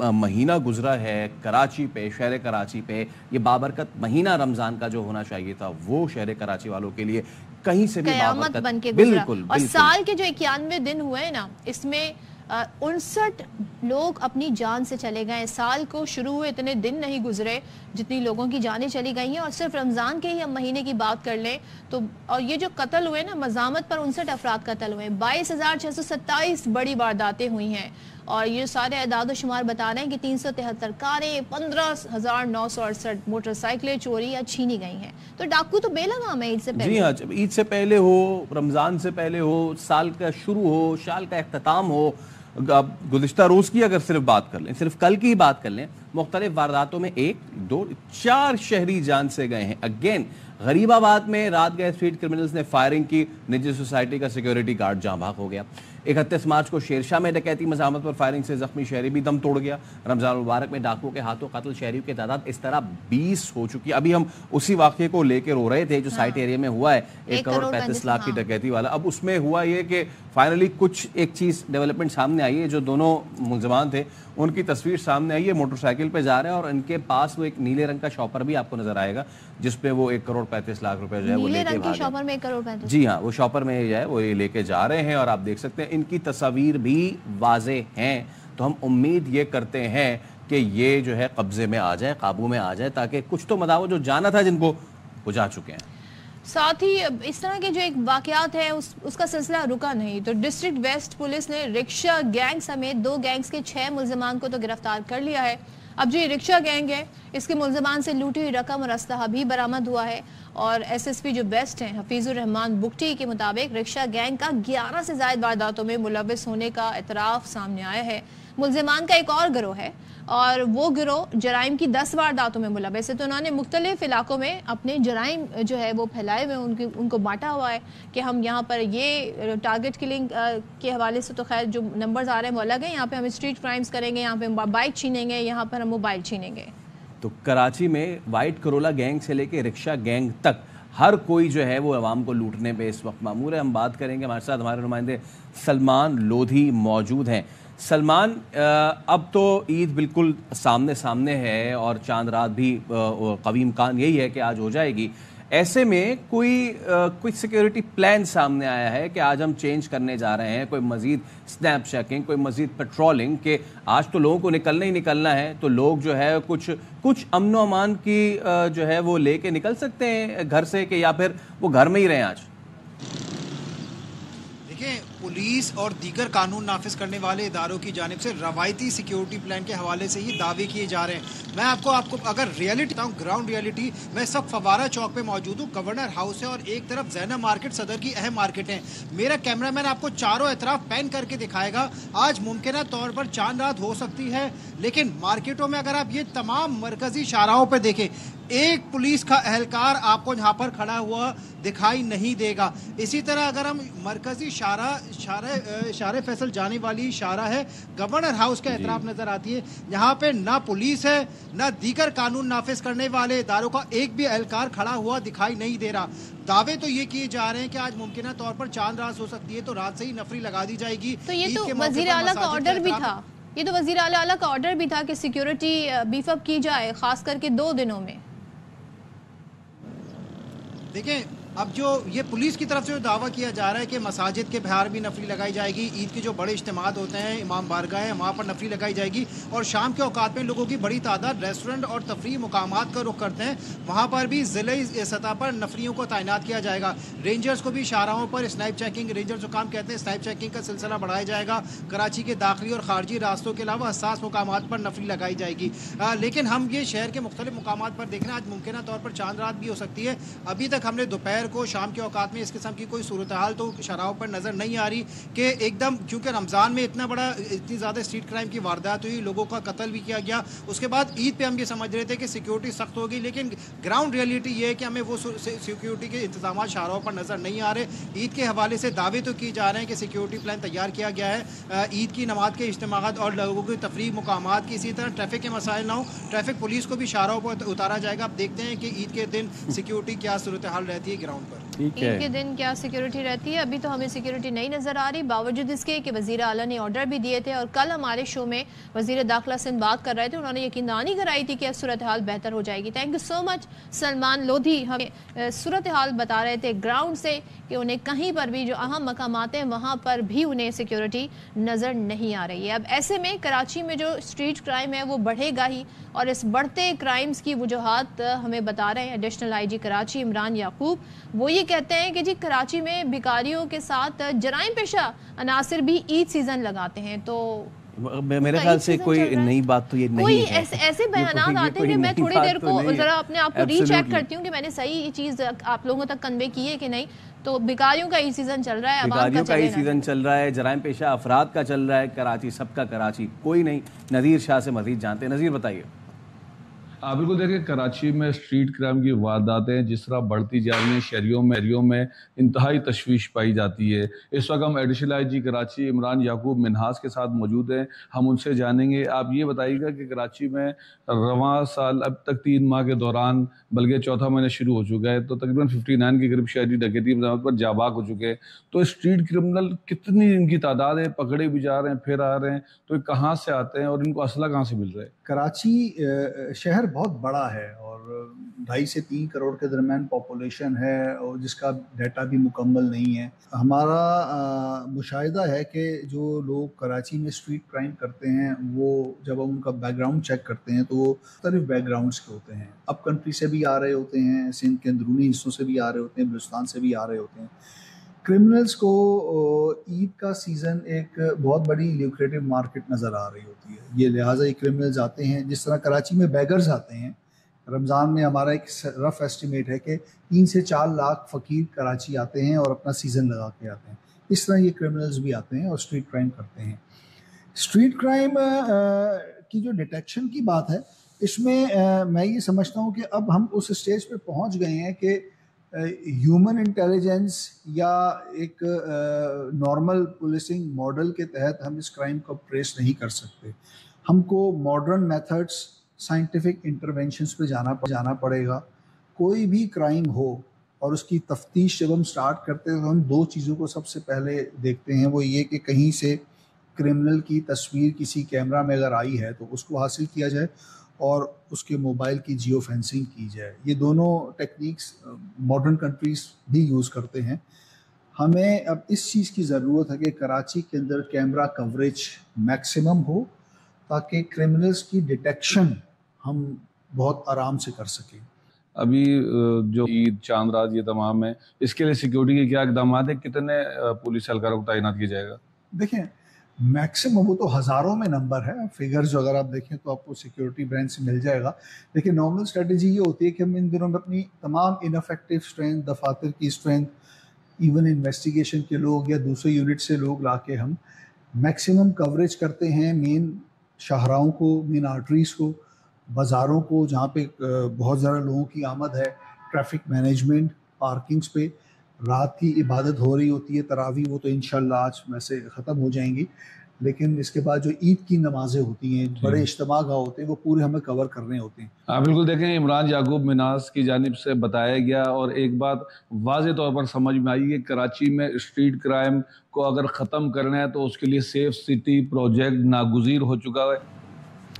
Speaker 2: महीना गुजरा है कराची पे, शहर कराची पे, ये बाबरकत महीना रमज़ान का जो होना चाहिए था वो शहर कराची वालों के लिए कहीं से भी
Speaker 1: कयामत बन के
Speaker 2: बिल्कुल।
Speaker 1: और साल के जो 91 दिन हुए ना, इसमें 59 लोग अपनी जान से चले गए। साल को शुरू हुए इतने दिन नहीं गुजरे जितनी लोगों की जानें चली गई हैं। और सिर्फ रमज़ान के ही हम महीने की बात कर लें तो, और ये जो कत्ल हुए ना, मज़ामत पर 59 अफराद कत्ल हुए, 22,627 बड़ी वारदातें हुई हैं। और ये सारे अदाद शुमार बता रहे हैं कि 373 कारें, 15,968 मोटरसाइकिलें चोरी या छीनी गई हैं। तो डाकू तो बेलगाम है ईद से पहले।
Speaker 2: जी हाँ, जब ईद से पहले हो, रमज़ान से पहले हो, साल का शुरू हो, साल का इख्तिताम हो। अब गुज़िश्ता रोज़ की अगर सिर्फ बात कर लें, सिर्फ कल की ही बात कर लें, मुख्तलिफ वारदातों में 1, 2, 4 शहरी जान से गए हैं। अगेन गरीबाबाद में रात गए स्ट्रीट क्रिमिनल्स ने फायरिंग की, निजी सोसाइटी का सिक्योरिटी गार्ड जहां भाग हो गया। 31 मार्च को शेरशाह में डकैती मज़ामत पर फायरिंग से जख्मी शहरी भी दम तोड़ गया। रमज़ान मुबारक में डाकुओं के हाथों कत्ल शहरियों की तादाद इस तरह 20 हो चुकी है। अभी हम उसी वाक़े को लेकर रो रहे थे जो साइट एरिया में हुआ है, 1 करोड़ 35 लाख की डकैती वाला। अब उसमें हुआ ये कि फाइनली कुछ एक चीज़ डेवलपमेंट सामने आई है। जो दोनों मुलजमान थे उनकी तस्वीर सामने आई है, मोटरसाइकिल पे जा रहे हैं और इनके पास वो एक नीले रंग का शॉपर भी आपको नजर आएगा जिसपे वो 1 करोड़ 35 लाख रुपए जो है वो लेके भागे।
Speaker 1: शॉपर में 1 करोड़ 35।
Speaker 2: जी हाँ, वो शॉपर में जो है वो ये लेके जा रहे हैं और आप देख सकते हैं इनकी तस्वीर भी वाज़े हैं। तो हम उम्मीद ये करते हैं कि ये जो है कब्जे में आ जाए, काबू में आ जाए, ताकि कुछ तो मदाओ जो जाना था जिनको वो जा चुके हैं।
Speaker 1: साथ ही इस तरह के जो एक वाकयात है उसका सिलसिला रुका नहीं। तो डिस्ट्रिक्ट वेस्ट पुलिस ने रिक्शा गैंग समेत 2 गैंग्स के 6 मुल्जिमान को तो गिरफ्तार कर लिया है। अब जो ये रिक्शा गैंग है इसके मुल्जिमान से लूटी हुई रकम और असलहा भी बरामद हुआ है। और SSP जो बेस्ट हैं हफीजुर रहमान बुगटी के मुताबिक रिक्शा गैंग का 11 से ज़ायद वारदातों में मुलव्वस होने का इतराफ़ सामने आया है। मुल्जिमान का एक और गिरोह है और वो गिरोह जराइम की 10 वारदातों में मुलव्वस है। तो उन्होंने मुख्तलिफ इलाकों में अपने जराइम जो है वो फैलाए हुए, उनको बांटा हुआ है कि हम यहाँ पर ये टारगेट किलिंग के हवाले से तो खैर जो नंबर्स आ रहे हैं वो अलग हैं। यहाँ पे हम स्ट्रीट क्राइम्स करेंगे, यहाँ पे हम बाइक छीनेंगे, यहाँ पर हम मोबाइल छीनेंगे।
Speaker 2: तो कराची में वाइट करोला गैंग से लेके रिक्शा गैंग तक हर कोई जो है वो अवाम को लूटने पे इस वक्त मामूर है। हम बात करेंगे, हमारे साथ हमारे नुमाइंदे सलमान लोधी मौजूद हैं। सलमान, अब तो ईद बिल्कुल सामने सामने है और चांद रात भी कवी इम्कान यही है कि आज हो जाएगी। ऐसे में कोई सिक्योरिटी प्लान सामने आया है कि आज हम चेंज करने जा रहे हैं, कोई मजीद स्नैप चेकिंग, कोई मजीद पेट्रोलिंग, कि आज तो लोगों को निकलना ही निकलना है, तो लोग जो है कुछ अमन अमान की जो है वो लेके निकल सकते हैं घर से, कि या फिर वो घर में ही रहें आज?
Speaker 13: पुलिस और दीगर कानून नाफिज करने वाले इदारों की जानिब से रवायती सिक्योरिटी प्लान के हवाले से ही दावे किए जा रहे हैं। मैं आपको अगर रियलिटी बताऊं, ग्राउंड रियलिटी, मैं सब फवारा चौक पे मौजूद हूँ। गवर्नर हाउस है और एक तरफ ज़ैनब मार्केट सदर की अहम मार्केट है। मेरा कैमरामैन आपको चारों अतराफ पैन करके दिखाएगा। आज मुमकिन तौर पर चांद रात हो सकती है, लेकिन मार्केटों में अगर आप ये तमाम मरकजी शाहराहों पर देखें, एक पुलिस का एहलकार आपको यहाँ पर खड़ा हुआ दिखाई नहीं देगा। इसी तरह अगर हम मरकजी शारे फैसल जाने वाली शारा है, गवर्नर हाउस का एतराफ नजर आती है। यहाँ पे ना पुलिस है ना दीगर कानून नाफिज करने वाले इदारों का एक भी एहलकार खड़ा हुआ दिखाई नहीं दे रहा। दावे तो ये किए जा रहे हैं कि आज मुमकिन तौर पर चांद रात हो सकती है, तो रात से ही नफरी लगा दी जाएगी।
Speaker 1: तो ये तो वजीर आला का ऑर्डर भी था, ये तो वजीर आला का ऑर्डर भी था कि सिक्योरिटी बीफ अप की जाए, खास करके 2 दिनों में।
Speaker 13: देखें, अब जो ये पुलिस की तरफ से जो दावा किया जा रहा है कि मसाजिद के बाहर भी नफरी लगाई जाएगी, ईद के जो बड़े इज्तिमात होते हैं, इमाम बारगाह है, वहाँ पर नफरी लगाई जाएगी, और शाम के औकात में लोगों की बड़ी तादाद रेस्टोरेंट और तफरीह मुकामात का रुख करते हैं, वहाँ पर भी ज़िले सतह पर नफरियों को तैनात किया जाएगा। रेंजर्स को भी शाहराहों पर स्नाइप चेकिंग, रेंजर्स जो काम कहते हैं स्नाइप चेकिंग का सिलसिला बढ़ाया जाएगा। कराची के दाखिली और खारजी रास्तों के अलावा हसास मुकामात पर नफरी लगाई जाएगी। लेकिन हम ये शहर के मुख्तलिफ मुकामात पर देख रहे हैं, आज मुमकिन तौर पर चांद रात भी हो सकती है। अभी तक हमने दोपहर को, शाम के औकात में इस किस्म की कोई सूरत हाल तो शराहों पर नज़र नहीं आ रही कि एकदम, क्योंकि रमज़ान में इतनी ज़्यादा स्ट्रीट क्राइम की वारदात हुई, लोगों का कत्ल भी किया गया। उसके बाद ईद पे हम ये समझ रहे थे कि सिक्योरिटी सख्त होगी, लेकिन ग्राउंड रियलिटी ये है कि हमें वो सिक्योरिटी के इंतजाम शहरों पर नज़र नहीं आ रहे। ईद के हवाले से दावे तो किए जा रहे हैं कि सिक्योरिटी प्लान तैयार किया गया है, ईद की नमाज के इज्तिमात और लोगों की तफरीह मुकामात की, इसी तरह ट्रैफिक के मसाइल ना हो, ट्रैफिक पुलिस को भी शहरों पर उतारा जाएगा। अब देखते हैं कि ईद के दिन सिक्योरिटी क्या सूरत हाल रहती है ग्राउंड पर।
Speaker 1: ईद के दिन क्या सिक्योरिटी रहती है, अभी तो हमें सिक्योरिटी नहीं नज़र आ रही, बावजूद इसके कि वज़ीर आला ने ऑर्डर भी दिए थे। और कल हमारे शो में वज़ीर दाखिला सिंध बात कर रहे थे, उन्होंने यकीनदहानी कराई थी कि अब सूरत हाल बेहतर हो जाएगी। Thank you so much Salman Lodhi, हमें सूरत हाल बता रहे थे ग्राउंड से कि उन्हें कहीं पर भी जो अहम मकामात हैं वहाँ पर भी उन्हें सिक्योरिटी नज़र नहीं आ रही है। अब ऐसे में कराची में जो स्ट्रीट क्राइम है वो बढ़ेगा ही, और इस बढ़ते क्राइम्स की वजूहात हमें बता रहे हैं एडिशनल IG कराची इमरान याकूब। वो ये कहते हैं कि जी कराची में भिखारियों के साथ जराइम पेशा अनासिर भी ईद सीज़न लगाते हैं। तो
Speaker 2: मेरे ख्याल से कोई नई बात तो ये नहीं है।
Speaker 1: ऐसे बयानात आते हैं कि मैं थोड़ी देर को ज़रा अपने आप को रीचेक करती हूँ कि मैंने सही चीज़ आप लोगों तक कन्वे की है कि नहीं। तो भिखारियों का ईद सीज़न चल रहा है,
Speaker 2: भिखारियों का ईद सीज़न चल रहा है, जराइम पेशा अफराद का चल रहा है, कराची सबका कराची कोई नहीं। नज़ीर शाह से मज़ीद जानते हैं। नज़ीर बताइए।
Speaker 14: बिल्कुल, देखिए कराची में स्ट्रीट क्राइम की वारदातें जिस तरह बढ़ती जा रही हैं, शहरियों में इंतहाई तशवीश पाई जाती है। इस वक्त हम एडिशनल IG कराची इमरान याकूब मिनहास के साथ मौजूद हैं, हम उनसे जानेंगे। आप ये बताइएगा कि कराची में रवां साल अब तक 3 माह के दौरान, बल्कि चौथा महीना शुरू हो चुका है, तो तकरीबन 59 के करीब शहरी डकैती पर जाबाक हो चुके हैं। तो स्ट्रीट क्रिमिनल कितनी इनकी तादाद है, पकड़े भी जा रहे हैं फिर आ रहे हैं, तो कहाँ से आते हैं और इनको असला कहाँ से मिल रहा है?
Speaker 15: कराची शहर बहुत बड़ा है और 2.5 से 3 करोड़ के दरमियान पॉपुलेशन है, और जिसका डाटा भी मुकम्मल नहीं है। हमारा मुशाहिदा है कि जो लोग कराची में स्ट्रीट क्राइम करते हैं, वो जब हम उनका बैकग्राउंड चेक करते हैं तो वो मुख्तलिफ बैकग्राउंड्स के होते हैं। अप कंट्री से भी आ रहे होते हैं, सिंध के अंदरूनी हिस्सों से भी आ रहे होते हैं, बलूचिस्तान से भी आ रहे होते हैं। क्रिमिनल्स को ईद का सीज़न एक बहुत बड़ी ल्यूक्रेटिव मार्केट नज़र आ रही होती है, ये लिहाजा ये क्रिमिनल्स आते हैं। जिस तरह कराची में बैगर्स आते हैं, रमज़ान में हमारा एक रफ़ एस्टिमेट है कि 3 से 4 लाख फ़कीर कराची आते हैं और अपना सीज़न लगा के आते हैं। इस तरह ये क्रिमिनल्स भी आते हैं और स्ट्रीट क्राइम करते हैं। स्ट्रीट क्राइम की जो डिटेक्शन की बात है, इसमें मैं ये समझता हूँ कि अब हम उस स्टेज पे पहुँच गए हैं कि ह्यूमन इंटेलिजेंस या एक नॉर्मल पुलिसिंग मॉडल के तहत हम इस क्राइम को ट्रेस नहीं कर सकते। हमको मॉडर्न मेथड्स, साइंटिफिक इंटरवेंशंस पे जाना पड़ेगा। कोई भी क्राइम हो और उसकी तफ्तीश जब हम स्टार्ट करते हैं तो हम 2 चीज़ों को सबसे पहले देखते हैं। वो ये कि कहीं से क्रिमिनल की तस्वीर किसी कैमरा में अगर आई है तो उसको हासिल किया जाए और उसके मोबाइल की जियो फेंसिंग की जाए। ये दोनों टेक्निक्स मॉडर्न कंट्रीज़ भी यूज़ करते हैं। हमें अब इस चीज़ की ज़रूरत है कि कराची के अंदर कैमरा कवरेज मैक्सिमम हो ताकि क्रिमिनल्स की डिटेक्शन हम बहुत आराम से कर सकें।
Speaker 14: अभी जो ईद, चांद रात, ये तमाम है, इसके लिए सिक्योरिटी के क्या इकदाम है? कितने पुलिस एहलकारों को तैनात किया जाएगा?
Speaker 15: देखें, मैक्सिमम वो तो हज़ारों में नंबर है, फिगर्स जो अगर आप देखें तो आपको सिक्योरिटी ब्रांच से मिल जाएगा। लेकिन नॉर्मल स्ट्रेटजी ये होती है कि हम इन दिनों में अपनी तमाम इनफेक्टिव स्ट्रेंथ, दफातर की स्ट्रेंथ, इवन इन्वेस्टिगेशन के लोग या दूसरे यूनिट से लोग ला के हम मैक्सिमम कवरेज करते हैं मेन शाहराहों को, मेन आर्टरीज़ को, بازاروں کو جہاں پہ بہت زیادہ لوگوں کی آمد ہے، ٹریفک مینجمنٹ، پارکنگز پہ رات کی عبادت ہو رہی ہوتی ہے، تراویح وہ تو انشاءاللہ آج ویسے ختم ہو جائیں گی، لیکن اس کے بعد جو عید کی نمازیں ہوتی ہیں، بڑے اجتماع گاہ ہوتے ہیں، وہ پورے ہمیں کور کرنے ہوتے ہیں۔
Speaker 14: ہاں بالکل، دیکھیں عمران یعقوب منہاس کی جانب سے بتایا گیا اور ایک بات واضح طور پر سمجھ میں آئی کہ کراچی میں اسٹریٹ کرائم کو اگر ختم کرنا ہے تو اس کے لیے سیف سٹی پروجیکٹ ناگزیر ہو چکا ہے۔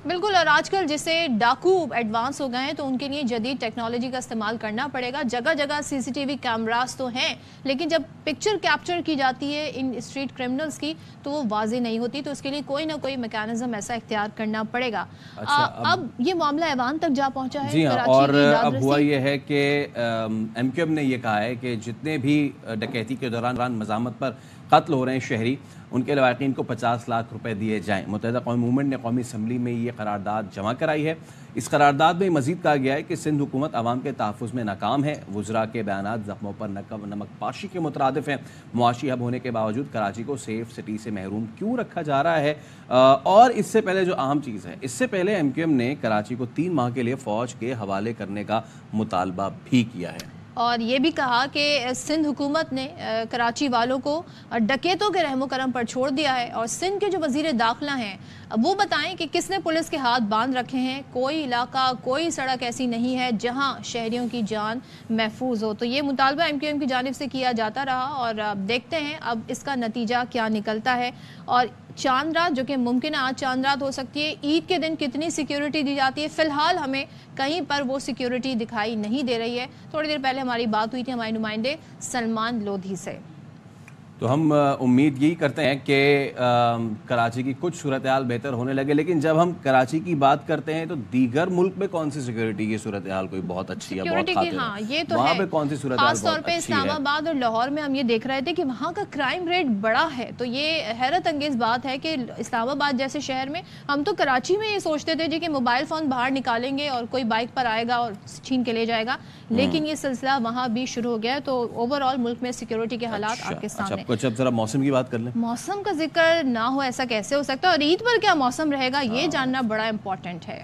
Speaker 1: بالکل، اور آج کل جسے ڈاکو ایڈوانس ہو گئے ہیں تو ان کے لیے جدید ٹیکنالوجی کا استعمال کرنا پڑے گا۔ جگہ جگہ سی سی ٹی وی کیمراز تو ہیں، لیکن جب پکچر کیپچر کی جاتی ہے ان اسٹریٹ کرمنلز کی تو وہ واضح نہیں ہوتی، تو اس کے لیے کوئی نہ کوئی میکانزم ایسا اختیار کرنا پڑے گا۔ اب یہ معاملہ ایوان تک جا پہنچا ہے۔
Speaker 2: جی ہاں، اور اب ہوا یہ ہے کہ ایم کیو ایم نے یہ کہا ہے کہ جتنے بھی ڈکیتی کے دوران مزاحمت پر قتل ہو رہے ہیں شہری، ان کے لواحقین کو 50 لاکھ روپے دیے جائیں۔ متحدہ قومی موومنٹ نے قومی اسمبلی میں یہ قرارداد جمع کرائی ہے۔ اس قرارداد میں مزید کہا گیا ہے کہ سندھ حکومت عوام کے تحفظ میں ناکام ہے۔ وزراء کے بیانات زخموں پر نمک پاشی کے مترادف ہیں۔ معاشی ہب ہونے کے باوجود کراچی کو سیف سٹی سے محروم کیوں رکھا جا رہا ہے؟ اور اس سے پہلے جو اہم چیز ہے، اس سے پہلے ایم کیو ایم نے کراچی کو 3 ماہ کے لیے فوج کے حوالے کرنے کا مطالبہ بھی کیا ہے،
Speaker 1: اور یہ بھی کہا کہ سندھ حکومت نے کراچی والوں کو ڈکیتوں کے رحم و کرم پر چھوڑ دیا ہے، اور سندھ کے جو وزیر داخلہ ہیں وہ بتائیں کہ کس نے پولیس کے ہاتھ باندھ رکھے ہیں۔ کوئی علاقہ، کوئی سڑک ایسی نہیں ہے جہاں شہریوں کی جان محفوظ ہو۔ تو یہ مطالبہ ایم کیو ایم کی جانب سے کیا جاتا رہا، اور اب دیکھتے ہیں اب اس کا نتیجہ کیا نکلتا ہے۔ اور چاند رات، جو کہ ممکن ہے آج چاند رات ہو سکتی ہے، عید کے دن کتنی سیکیورٹی دی جاتی ہے، فی الحال ہمیں کہیں پر وہ سیکیورٹی دکھائی نہیں دے رہی ہے۔ تھوڑی دیر پہلے ہماری بات ہوئی تھی ہمارے نمائندے سلمان لودھی سے۔
Speaker 2: تو ہم امید یہی کرتے ہیں کہ کراچی کی کچھ صورتحال بہتر ہونے لگے، لیکن جب ہم کراچی کی بات کرتے ہیں تو دیگر ملک میں کون سی سیکیورٹی کی صورتحال کوئی بہت اچھی ہے، بہت خاطر ہے؟
Speaker 1: ہاں یہ تو
Speaker 2: وہاں
Speaker 1: ہے،
Speaker 2: پہ کون سی صورتحال
Speaker 1: خاص طور
Speaker 2: بہت
Speaker 1: پہ
Speaker 2: اچھی ہے؟
Speaker 1: اسلام آباد اور لاہور میں ہم یہ دیکھ رہے تھے کہ وہاں کا کرائم ریٹ بڑا ہے۔ تو یہ حیرت انگیز بات ہے کہ اسلام آباد جیسے شہر میں، ہم تو کراچی میں یہ سوچتے تھے جی کہ موبائل فون باہر نکالیں گے اور کوئی بائک پر آئے گا اور چھین کے لے جائے گا، لیکن یہ سلسلہ وہاں بھی شروع ہو گیا ہے۔ تو اوور آل ملک میں سیکیورٹی کے حالات آپ کے سامنے۔
Speaker 2: کچھ اب ذرا موسم کی بات کر لیں۔
Speaker 1: موسم کا ذکر نہ ہو ایسا کیسے ہو سکتا ہے، اور عید پر کیا موسم رہے گا یہ جاننا بڑا امپورٹنٹ ہے۔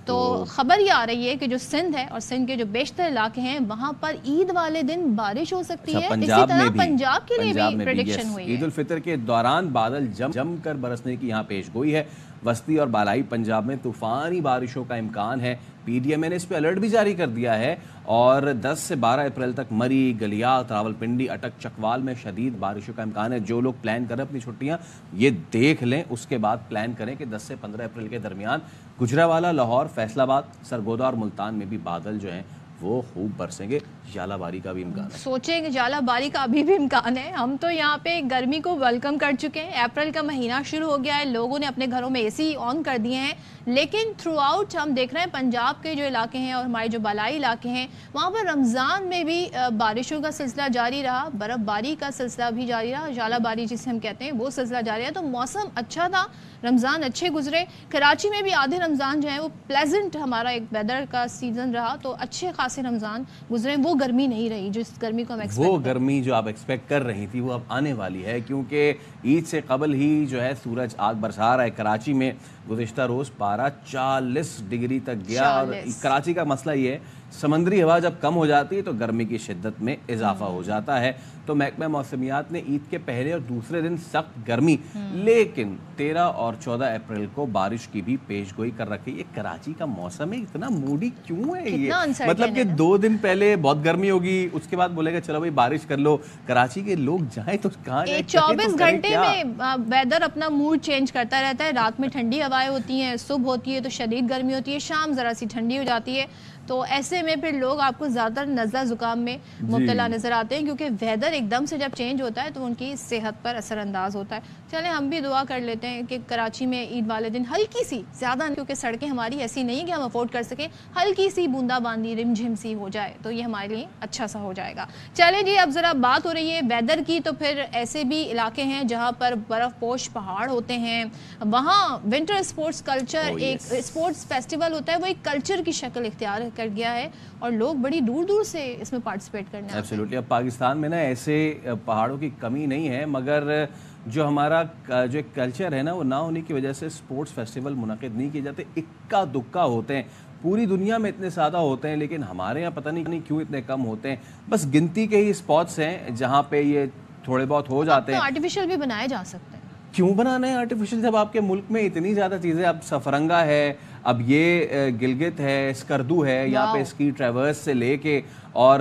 Speaker 1: تو خبر یہ آ رہی ہے کہ جو سندھ ہے اور سندھ کے جو بیشتر علاقے ہیں وہاں پر عید والے دن بارش ہو سکتی ہے۔ اسی طرح پنجاب کے لیے بھی پریڈکشن ہوئی ہے۔
Speaker 2: عید الفطر کے دوران بادل جم کر برسنے کی یہاں پیش گوئی ہے۔ وسطی اور بالائی پنجاب میں طوفانی بارشوں کا امکان ہے۔ پی ڈی ایم نے اس پہ الرٹ بھی جاری کر دیا ہے، اور 10 سے 12 اپریل تک مری، گلیات، راولپنڈی، اٹک، چکوال میں شدید بارشوں کا امکان ہے۔ جو لوگ پلان کر رہے ہیں اپنی چھٹیاں، یہ دیکھ لیں، اس کے بعد پلان کریں کہ 10 سے 15 اپریل کے درمیان گجرانوالہ، لاہور، فیصل آباد، سرگودا اور ملتان میں بھی بادل جو ہیں وہ خوب برسیں گے۔ ژالہ باری کا بھی امکان ہے۔
Speaker 1: سوچیں کہ ژالہ باری کا ابھی بھی امکان ہے۔ ہم تو یہاں پہ گرمی کو ویلکم کر چکے ہیں، اپریل کا مہینہ شروع ہو گیا ہے، لوگوں نے اپنے گھروں میں اے سی آن کر دیے ہیں، لیکن تھرو آؤٹ ہم دیکھ رہے ہیں پنجاب کے جو علاقے ہیں اور ہمارے جو بالائی علاقے ہیں وہاں پر رمضان میں بھی بارشوں کا سلسلہ جاری رہا، برف باری کا سلسلہ بھی جاری رہا، ژالہ باری جسے ہم کہتے ہیں وہ سلسلہ جاری رہا۔ تو موسم اچھا تھا، رمضان اچھے گزرے۔ کراچی میں بھی آدھے رمضان جو ہے وہ پلیزنٹ ہمارا ایک ویدر کا سیزن رہا، تو اچھے خاصے رمضان گزرے۔ وہ گرمی نہیں رہی جس گرمی کو ہم
Speaker 2: وہ گرمی جو آپ ایکسپیکٹ کر رہی تھی وہ اب آنے والی ہے، کیونکہ عید سے قبل ہی جو ہے سورج آگ برسا رہا ہے۔ کراچی میں گزشتہ روز پارہ 40 ڈگری تک گیا، اور کراچی کا مسئلہ یہ ہے سمندری ہوا جب کم ہو جاتی ہے تو گرمی کی شدت میں اضافہ ہو جاتا ہے۔ تو محکمہ موسمیات نے عید کے پہلے اور دوسرے دن سخت گرمی، لیکن 13 اور 14 اپریل کو بارش کی بھی پیش گوئی کر رکھی۔ یہ کراچی کا موسم ہے، اتنا موڈی کیوں ہے یہ؟ مطلب کہ 2 دن پہلے بہت گرمی ہوگی، اس کے بعد بولے گا چلو بھائی بارش کر لو۔ کراچی کے لوگ جائیں تو کہاں جائیں؟
Speaker 1: 24 گھنٹے میں ویدر اپنا موڈ چینج کرتا رہتا ہے۔ رات میں ٹھنڈی ہوائیں ہوتی ہیں، صبح ہوتی ہے تو شدید گرمی ہوتی ہے، شام ذرا سی ٹھنڈی ہو جاتی ہے۔ تو ایسے میں پھر لوگ آپ کو زیادہ تر نزلہ زکام میں مبتلا نظر آتے ہیں، کیونکہ ویدر ایک دم سے جب چینج ہوتا ہے تو ان کی صحت پر اثر انداز ہوتا ہے۔ چلیں ہم بھی دعا کر لیتے ہیں کہ کراچی میں عید والے دن ہلکی سی، زیادہ نہیں کیونکہ سڑکیں ہماری ایسی نہیں کہ ہم افورڈ کر سکیں، ہلکی سی بوندا باندی رم جھم سی ہو جائے تو یہ ہمارے لیے اچھا سا ہو جائے گا۔ چلیں جی، اب ذرا بات ہو رہی ہے ویدر کی، تو پھر ایسے بھی علاقے ہیں جہاں پر برف پوش پہاڑ ہوتے ہیں، وہاں ونٹر اسپورٹس کلچر ایک اسپورٹس فیسٹیول ہوتا ہے، وہ ایک کلچر کی شکل اختیار کٹ گیا ہے اور لوگ بڑی دور دور سے اس میں پارٹیسپیٹ کرنے آتے ہیں.
Speaker 2: ایبسلیوٹلی. اب پاکستان میں نا ایسے پہاڑوں کی کمی نہیں ہے، مگر جو ہمارا جو ایک کلچر ہے نا وہ نہ ہونے کی وجہ سے اسپورٹس فیسٹیول منعقد نہیں کیے جاتے، اکا دکا ہوتے ہیں. پوری دنیا میں اتنے زیادہ ہوتے ہیں لیکن ہمارے یہاں پتہ نہیں کیوں اتنے کم ہوتے ہیں. بس گنتی کے ہی اسپاٹس ہیں جہاں پہ یہ تھوڑے بہت ہو جاتے ہیں.
Speaker 1: آرٹیفیشل بھی بنائے جا سکتے ہیں.
Speaker 2: کیوں بنانا ہے آرٹیفیشل جب آپ کے ملک میں اتنی زیادہ چیزیں؟ اب سفرنگا ہے، اب یہ گلگت ہے، اسکردو ہے، یہاں پہ اسکی ٹریورس سے لے کے اور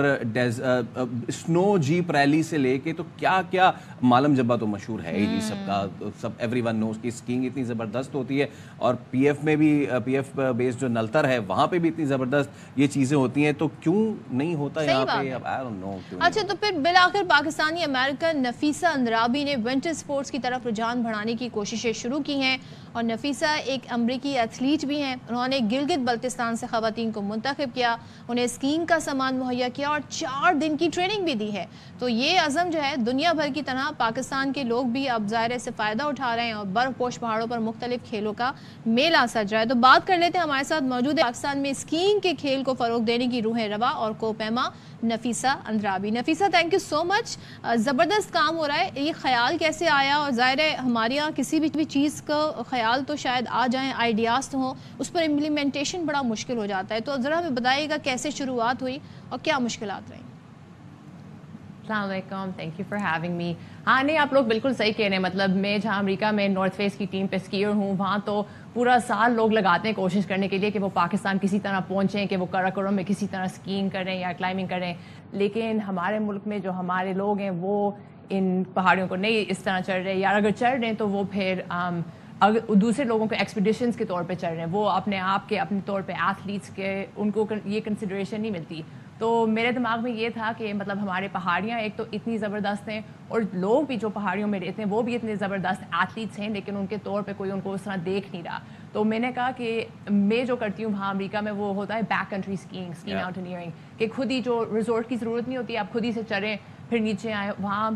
Speaker 2: سنو جیپ ریلی سے لے کے تو کیا کیا. مالم جبہ تو مشہور ہے ہی سب کا، سب ایوری ون نوز کی اسکینگ اتنی زبردست ہوتی ہے. اور پی ایف میں بھی، پی ایف بیس جو نلتر ہے وہاں پہ بھی اتنی زبردست یہ چیزیں ہوتی ہیں، تو کیوں نہیں ہوتا یہاں پہ؟ اب آئی ڈونٹ نو.
Speaker 1: اچھا تو پھر بالآخر پاکستانی امریکن نفیسہ اندرابی نے ونٹر سپورٹس کی طرف رجحان بڑھانے کی کوششیں شروع کی ہیں، اور نفیسہ ایک امریکی ایتھلیٹ بھی ہیں. انہوں نے گلگت بلتستان سے خواتین کو منتخب کیا، انہیں اسکینگ کا سامان مہیا کیا اور 4 دن کی ٹریننگ بھی دی ہے. تو یہ عزم جو ہے دنیا بھر کی طرح پاکستان کے لوگ بھی اب ظاہر سے فائدہ اٹھا رہے ہیں اور برف پوش پہاڑوں پر مختلف کھیلوں کا میلہ سج رہا ہے. تو بات کر لیتے ہیں، ہمارے ساتھ موجود ہے پاکستان میں اسکینگ کے کھیل کو فروغ دینے کی روح روا اور کوپیما Nafisa Andrabi. Nafisa thank you so much. زبردست کام ہو رہا ہے. یہ خیال کیسے آیا؟ اور ظاہر ہے ہمارے یہاں کسی بھی چیز کا خیال تو شاید آ جائیں، آئیڈیاز تو ہوں، اس پر امپلیمنٹیشن بڑا مشکل ہو جاتا ہے. تو ذرا ہمیں بتائیے گا کیسے شروعات ہوئی اور کیا مشکلات رہیں؟
Speaker 16: السلام علیکم، thank you for having me. ہاں نہیں، آپ لوگ بالکل صحیح کہہ رہے ہیں. مطلب میں جہاں امریکہ میں نارتھ فیس کی ٹیم پہ اسکیئر ہوں، وہاں تو پورا سال لوگ لگاتے ہیں کوشش کرنے کے لیے کہ وہ پاکستان کسی طرح پہنچیں، کہ وہ کراکورم میں کسی طرح اسکیئنگ کریں یا کلائمبنگ کریں. لیکن ہمارے ملک میں جو ہمارے لوگ ہیں وہ ان پہاڑیوں کو نہیں اس طرح چڑھ رہے، یا اگر چڑھ رہے ہیں تو وہ پھر اگر دوسرے لوگوں کو ایکسپیڈیشنز کے طور پہ چڑھ رہے ہیں، وہ اپنے آپ کے اپنے طور پہ ایتھلیٹس کے ان کو یہ کنسیڈریشن نہیں ملتی. تو میرے دماغ میں یہ تھا کہ مطلب ہمارے پہاڑیاں ایک تو اتنی زبردست ہیں، اور لوگ بھی جو پہاڑیوں میں رہتے ہیں وہ بھی اتنے زبردست ایتھلیٹس ہیں، لیکن ان کے طور پہ کوئی ان کو اس طرح دیکھ نہیں رہا. تو میں نے کہا کہ میں جو کرتی ہوں وہاں امریکہ میں وہ ہوتا ہے بیک کنٹری اسکیئنگ، اسکی ماؤنٹینئرنگ، کہ خود ہی جو ریزورٹ کی ضرورت نہیں ہوتی، آپ خود ہی سے چڑھیں پھر نیچے آئیں. وہاں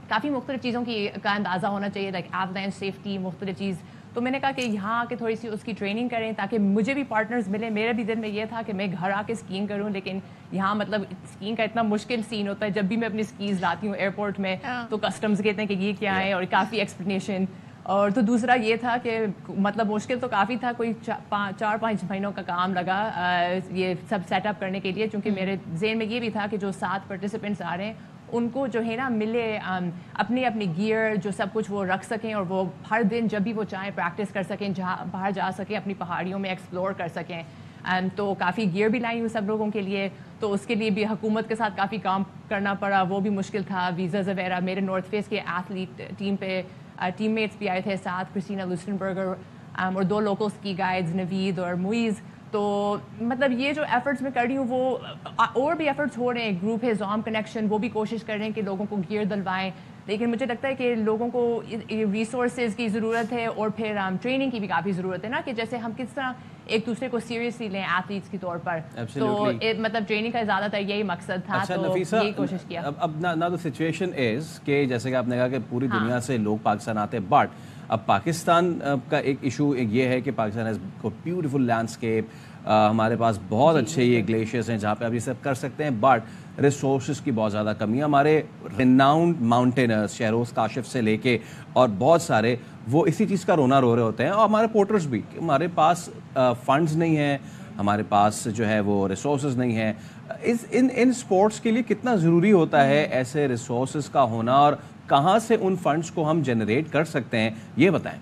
Speaker 16: کافی مختلف چیزوں کا اندازہ ہونا چاہیے، لائک ایولینچ سیفٹی، مختلف چیز. تو میں نے کہا کہ یہاں آ کے تھوڑی سی اس کی ٹریننگ کریں تاکہ مجھے بھی پارٹنرز ملیں. میرے بھی دل میں یہ تھا کہ میں گھر آ کے اسکیئنگ کروں، لیکن یہاں مطلب اسکیئنگ کا اتنا مشکل سین ہوتا ہے. جب بھی میں اپنی اسکیز لاتی ہوں ایئرپورٹ میں تو کسٹمز کہتے ہیں کہ یہ کیا ہے، اور کافی ایکسپلینیشن. اور تو دوسرا یہ تھا کہ مطلب مشکل تو کافی تھا، کوئی 4-5 مہینوں کا کام لگا یہ سب سیٹ اپ کرنے کے لیے، چونکہ میرے ذہن میں یہ بھی تھا کہ جو 7 پارٹیسپینٹس آ رہے ہیں ان کو جو ہے نا ملے اپنی اپنی گیئر جو سب کچھ وہ رکھ سکیں، اور وہ ہر دن جب بھی وہ چاہیں پریکٹس کر سکیں، جہاں باہر جا سکیں، اپنی پہاڑیوں میں ایکسپلور کر سکیں. تو کافی گیئر بھی لائی ہوں سب لوگوں کے لیے. تو اس کے لیے بھی حکومت کے ساتھ کافی کام کرنا پڑا، وہ بھی مشکل تھا، ویزاز وغیرہ. میرے نارتھ فیس کے ایتھلیٹ ٹیم پہ ٹیم میٹس بھی آئے تھے ساتھ، کرسٹینا لوسٹنبرگر اور 2 لوکلس کی گائیڈز، نوید اور موئز. تو مطلب یہ جو ایفرٹس میں کر رہی ہوں وہ اور بھی ایفرٹس ہو رہے ہیں. گروپ ہے زوم کنیکشن، وہ بھی کوشش کر رہے ہیں کہ لوگوں کو گیئر دلوائیں. لیکن مجھے لگتا ہے کہ لوگوں کو ریسورسز کی ضرورت ہے، اور پھر ٹریننگ کی بھی کافی ضرورت ہے نا، کہ جیسے ہم کس طرح ایک دوسرے کو سیریسلی لیں ایتھلیٹس کے طور پر. تو مطلب ٹریننگ کا زیادہ تر یہی مقصد تھا. تو یہی کوشش کیا.
Speaker 2: اب نا سچویشن از کہ جیسے کہ آپ نے کہا کہ پوری دنیا سے لوگ پاکستان آتے ہیں، بٹ اب پاکستان کا ایک ایشو یہ ہے کہ پاکستان ہیز بیوٹیفل لینڈسکیپ. ہمارے پاس بہت اچھے یہ گلیشیئرز ہیں جہاں پہ آپ یہ سب کر سکتے ہیں، بٹ ریسورسز کی بہت زیادہ کمی ہے. ہمارے ریناؤنڈ ماؤنٹینرز شہروز کاشف سے لے کے اور بہت سارے وہ اسی چیز کا رونا رو رہے ہوتے ہیں، اور ہمارے پورٹرز بھی. ہمارے پاس فنڈز نہیں ہیں، ہمارے پاس جو ہے وہ ریسورسز نہیں ہیں. ان سپورٹس کے لیے کتنا ضروری ہوتا ہے ایسے ریسورسز کا ہونا، اور کہاں سے ان فنڈز کو ہم جنریٹ کر سکتے ہیں، یہ بتائیں.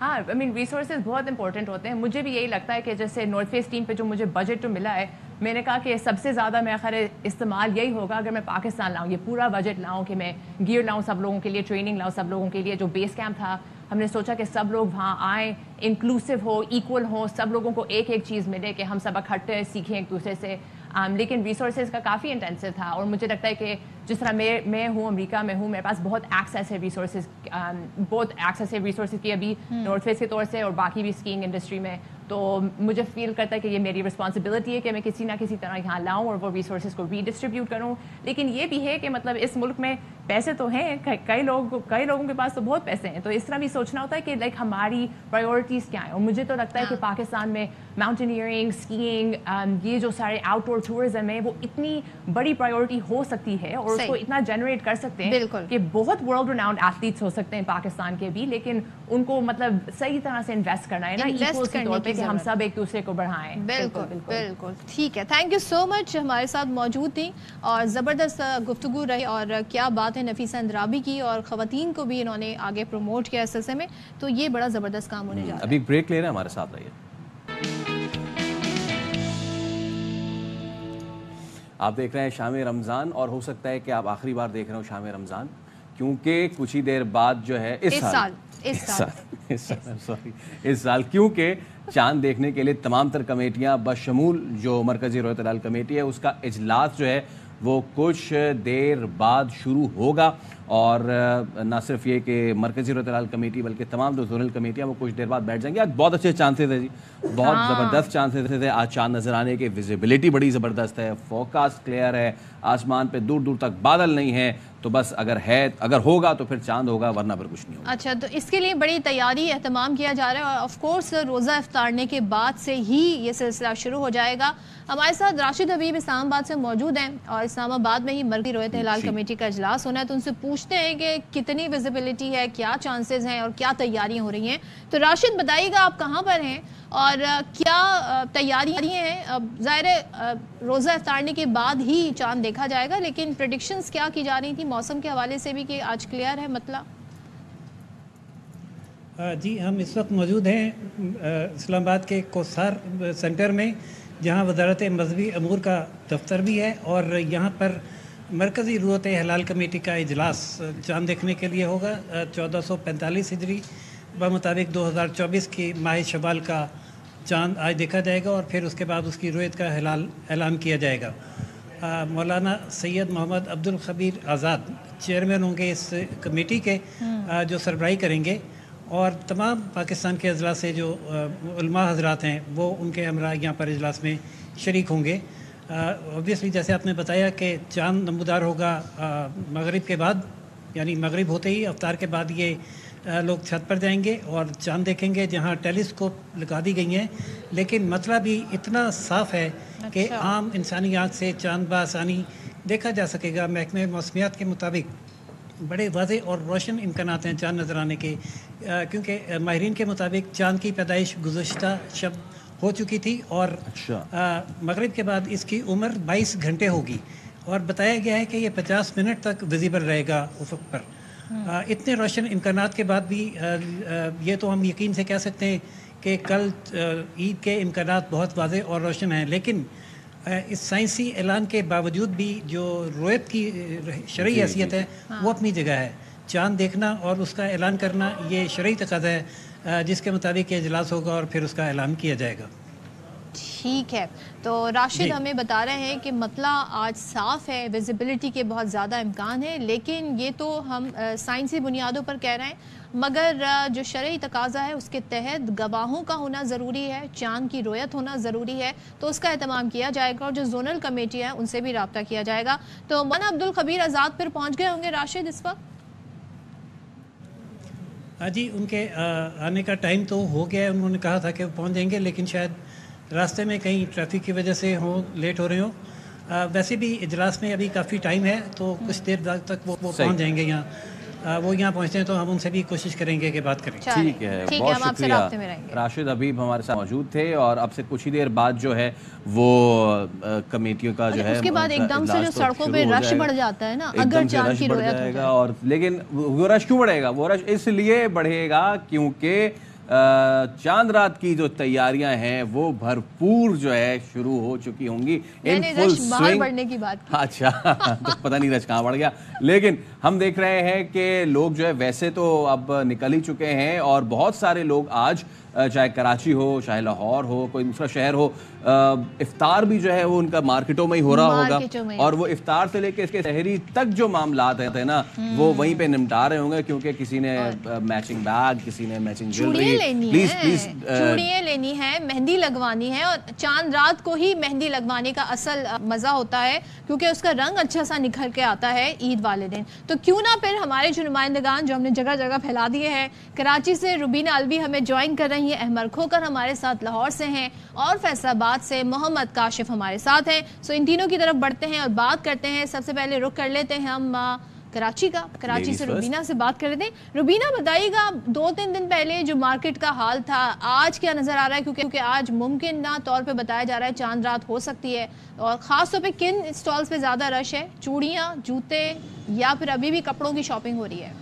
Speaker 16: ہاں آئی مین ریسورسز بہت امپورٹنٹ ہوتے ہیں. مجھے بھی یہی لگتا ہے کہ جیسے نارتھ فیس ٹیم پہ جو مجھے بجٹ جو ملا ہے، میں نے کہا کہ سب سے زیادہ میں خیر استعمال یہی ہوگا اگر میں پاکستان لاؤں، یہ پورا بجٹ لاؤں، کہ میں گیئر لاؤں سب لوگوں کے لیے، ٹریننگ لاؤں سب لوگوں کے لیے. جو بیس کیمپ تھا ہم نے سوچا کہ سب لوگ وہاں آئیں، انکلوسیو ہو، ایکول ہو، سب لوگوں کو ایک ایک چیز ملے کہ ہم سب اکٹھے سیکھیں ایک دوسرے سے. لیکن ریسورسز کا کافی انٹینسو تھا، اور مجھے لگتا ہے کہ جس طرح میں ہوں امریکہ میں ہوں، میرے پاس بہت ایکسیس ہے ریسورسز، بہت ایکسیس ہے ریسورسز کی ابھی نارتھ فیس کے طور سے اور باقی بھی اسکیئنگ انڈسٹری میں. تو مجھے فیل کرتا ہے کہ یہ میری رسپانسبلٹی ہے کہ میں کسی نہ کسی طرح یہاں لاؤں اور وہ ریسورسز کو ری ڈسٹریبیوٹ کروں. لیکن یہ بھی ہے کہ مطلب اس ملک میں پیسے تو ہیں, کئی لوگوں کے پاس تو بہت پیسے ہیں, تو اس طرح بھی سوچنا ہوتا ہے کہ لائک ہماری پرائیورٹیز کیا ہیں. اور مجھے تو لگتا ہے کہ پاکستان میں ماؤنٹینئرنگ, اسکیئنگ, یہ جو سارے آؤٹ ڈور ٹورزم ہے وہ اتنی بڑی پرائیورٹی ہو سکتی ہے اور اس کو اتنا جنریٹ کر سکتے ہیں کہ بہت ورلڈ ریناؤنڈ ایتھلیٹس ہو سکتے ہیں پاکستان کے بھی, لیکن ان کو مطلب صحیح طرح سے انویسٹ کرنا ہے نا, ایکول کے طور پہ کہ ہم سب ایک دوسرے کو بڑھائیں.
Speaker 1: بالکل ٹھیک ہے. تھینک یو سو مچ, ہمارے ساتھ موجود تھیں اور زبردست گفتگو رہی, اور کیا بات ہے نفیسہ اندرابی کی, اور خواتین کو بھی انہوں نے آگے پروموٹ کیا اس سلسلے میں, تو یہ بڑا زبردست کام ہونے جا رہا ہے.
Speaker 2: ابھی بریک لے رہے ہیں, ہمارے ساتھ رہیے. آپ دیکھ رہے ہیں شام رمضان, اور ہو سکتا ہے کہ آپ آخری بار دیکھ رہے ہو شام رمضان, کیونکہ کچھ ہی دیر بعد جو ہے اس سال کیونکہ چاند دیکھنے کے لیے تمام تر کمیٹیاں بشمول جو مرکزی رویت ہلال کمیٹی ہے اس کا اجلاس جو ہے وہ کچھ دیر بعد شروع ہوگا. اور نہ صرف یہ کہ مرکزی رویت ہلال کمیٹی بلکہ تمام جو زونل کمیٹیاں وہ کچھ دیر بعد بیٹھ جائیں گے. آج بہت اچھے چانسز ہیں جی, بہت زبردست چانسز تھے آج چاند نظر آنے کے. ویزیبلٹی بڑی زبردست ہے, فوکاسٹ کلیئر ہے, آسمان پہ دور دور تک بادل نہیں ہیں, تو بس اگر ہوگا تو پھر چاند ہوگا, ورنہ پھر کچھ نہیں ہوگا.
Speaker 1: اچھا, تو اس کے لیے بڑی تیاری اہتمام کیا جا رہا ہے, اور آف کورس روزہ افطارنے کے بعد سے ہی یہ سلسلہ شروع ہو جائے گا. ہمارے ساتھ راشد حبیب اسلام آباد سے موجود ہیں, اور اسلام آباد میں ہی مرکزی رویت ہلال کمیٹی کا اجلاس ہونا ہے, تو ان سے پوچھتے ہیں کہ کتنی ویزیبلٹی ہے, کیا چانسز ہیں اور کیا تیاریاں ہو رہی ہیں. تو راشد بتائیے گا آپ کہاں پر ہیں اور کیا تیاریاں ہیں؟ ظاہر ہے روزہ افطارنے کے بعد ہی چاند دیکھا جائے گا, لیکن پریڈکشنز کیا کی جا رہی تھی موسم کے حوالے سے بھی کہ آج کلیئر ہے مطلع؟
Speaker 17: جی, ہم اس وقت موجود ہیں اسلام آباد کے کوثر سینٹر میں, جہاں وزارت مذہبی امور کا دفتر بھی ہے, اور یہاں پر مرکزی رویت ہلال کمیٹی کا اجلاس چاند دیکھنے کے لیے ہوگا. 1445 ہجری بمطابق 2024 کی ماہ شوال کا چاند آج دیکھا جائے گا, اور پھر اس کے بعد اس کی رویت کا اعلان کیا جائے گا. مولانا سید محمد عبدالخبیر آزاد چیئرمین ہوں گے اس کمیٹی کے, جو سربراہی کریں گے, اور تمام پاکستان کے اضلاع سے جو علماء حضرات ہیں وہ ان کے ہمراہ یہاں پر اجلاس میں شریک ہوں گے. اوبویسلی جیسے آپ نے بتایا کہ چاند نمودار ہوگا مغرب کے بعد, یعنی مغرب ہوتے ہی افطار کے بعد یہ لوگ چھت پر جائیں گے اور چاند دیکھیں گے, جہاں ٹیلیسکوپ لگا دی گئی ہیں, لیکن مسئلہ بھی اتنا صاف ہے کہ عام انسانی آنکھ سے چاند بآسانی دیکھا جا سکے گا. محکمہ موسمیات کے مطابق بڑے واضح اور روشن امکانات ہیں چاند نظر آنے کے, کیونکہ ماہرین کے مطابق چاند کی پیدائش گزشتہ شب ہو چکی تھی, اور مغرب کے بعد اس کی عمر 22 گھنٹے ہوگی, اور بتایا گیا ہے کہ یہ 50 منٹ تک ویزیبل رہے گا افق پر. اتنے روشن امکانات کے بعد بھی یہ تو ہم یقین سے کہہ سکتے ہیں کہ کل عید کے امکانات بہت واضح اور روشن ہیں, لیکن اس سائنسی اعلان کے باوجود بھی جو رویت کی شرعی حیثیت ہے وہ اپنی جگہ ہے. چاند دیکھنا اور اس کا اعلان کرنا یہ شرعی تقاضا ہے, جس کے مطابق یہ اجلاس ہوگا اور پھر اس کا اعلان کیا جائے گا.
Speaker 1: ٹھیک ہے, تو راشد ہمیں بتا رہے ہیں کہ مطلع آج صاف ہے, ویزیبلٹی کے بہت زیادہ امکان ہے, لیکن یہ تو ہم سائنسی بنیادوں پر کہہ رہے ہیں, مگر جو شرعی تقاضا ہے اس کے تحت گواہوں کا ہونا ضروری ہے, چاند کی رویت ہونا ضروری ہے, تو اس کا اہتمام کیا جائے گا, اور جو زونل کمیٹی ہے ان سے بھی رابطہ کیا جائے گا. تو مولانا عبدالخبیر آزاد پھر پہنچ گئے ہوں گے راشد اس وقت؟
Speaker 17: ہاں جی, ان کے آنے کا ٹائم تو ہو گیا ہے, انہوں نے کہا تھا کہ وہ پہنچ جائیں گے, لیکن شاید راستے میں کہیں ٹریفک کی وجہ سے لیٹ ہو رہے ہوں. ویسے بھی اجلاس میں ابھی کافی ٹائم ہے, تو کچھ دیر تک وہ پہنچ جائیں گے یہاں. وہ یہاں پہنچتے ہیں تو ہم ان سے بھی کوشش کریں گے کہ بات کریں.
Speaker 2: ٹھیک ہے, بہت شکریہ. راشد حبیب ہمارے ساتھ موجود تھے, اور اب سے کچھ ہی دیر بعد جو ہے وہ کمیٹیوں کا جو ہے
Speaker 1: اس کے بعد ایک دم سے جو سڑکوں پہ رش بڑھ جاتا ہے نا, اگر چاند کی رویت ہو جائے
Speaker 2: گا. اور لیکن وہ رش کیوں بڑھے گا؟ وہ رش اس لیے بڑھے گا کیونکہ چاند رات کی جو تیاریاں ہیں وہ بھرپور جو ہے شروع ہو چکی ہوں گی.
Speaker 1: بڑھنے کی بات,
Speaker 2: اچھا تو پتہ نہیں رش کہاں بڑھ گیا, لیکن ہم دیکھ رہے ہیں کہ لوگ جو ہے ویسے تو اب نکل ہی چکے ہیں, اور بہت سارے لوگ آج चाहे कराची हो, चाहे लाहौर हो, कोई दूसरा शहर हो, इफ्तार भी जो है वो उनका मार्केटों में ही हो रहा होगा और वो इफ्तार से लेके इसके शहरी तक जो मामलात हैं ना वो वहीं पे निपटा रहे होंगे, क्योंकि किसी ने मैचिंग बैग, किसी ने मैचिंग ज्वेलरी, प्लीज
Speaker 1: चूड़ियां लेनी है, मेहंदी लगवानी है, और चांद रात को ही मेहंदी लगवाने का असल मजा होता है क्योंकि उसका रंग अच्छा सा निखर के आता है ईद वाले दिन। तो क्यों ना फिर हमारे जो नुमाइंदगान जो हमने जगह जगह फैला दिए हैं, कराची से रुबीना अलवी हमें ज्वाइन कर रही हैं, अहमद खोकर हमारे साथ लाहौर से हैं और फैसलाबाद से मोहम्मद काशिफ हमारे साथ हैं। सो इन तीनों की तरफ बढ़ते हैं और बात करते हैं। सबसे पहले रुख कर लेते हैं हम कराची का, कराची से रुबीना से बात कर लेते हैं। रुबीना बताइएगा, 2-3 दिन पहले जो मार्केट का हाल था आज क्या नजर आ रहा है, क्योंकि आज मुमकिन ना तौर पे बताया जा रहा है चांद रात हो सकती है, और खास तौर पे किन स्टॉल्स पे ज्यादा रश है, चूड़ियां, जूते या फिर अभी भी कपड़ों की शॉपिंग हो रही है?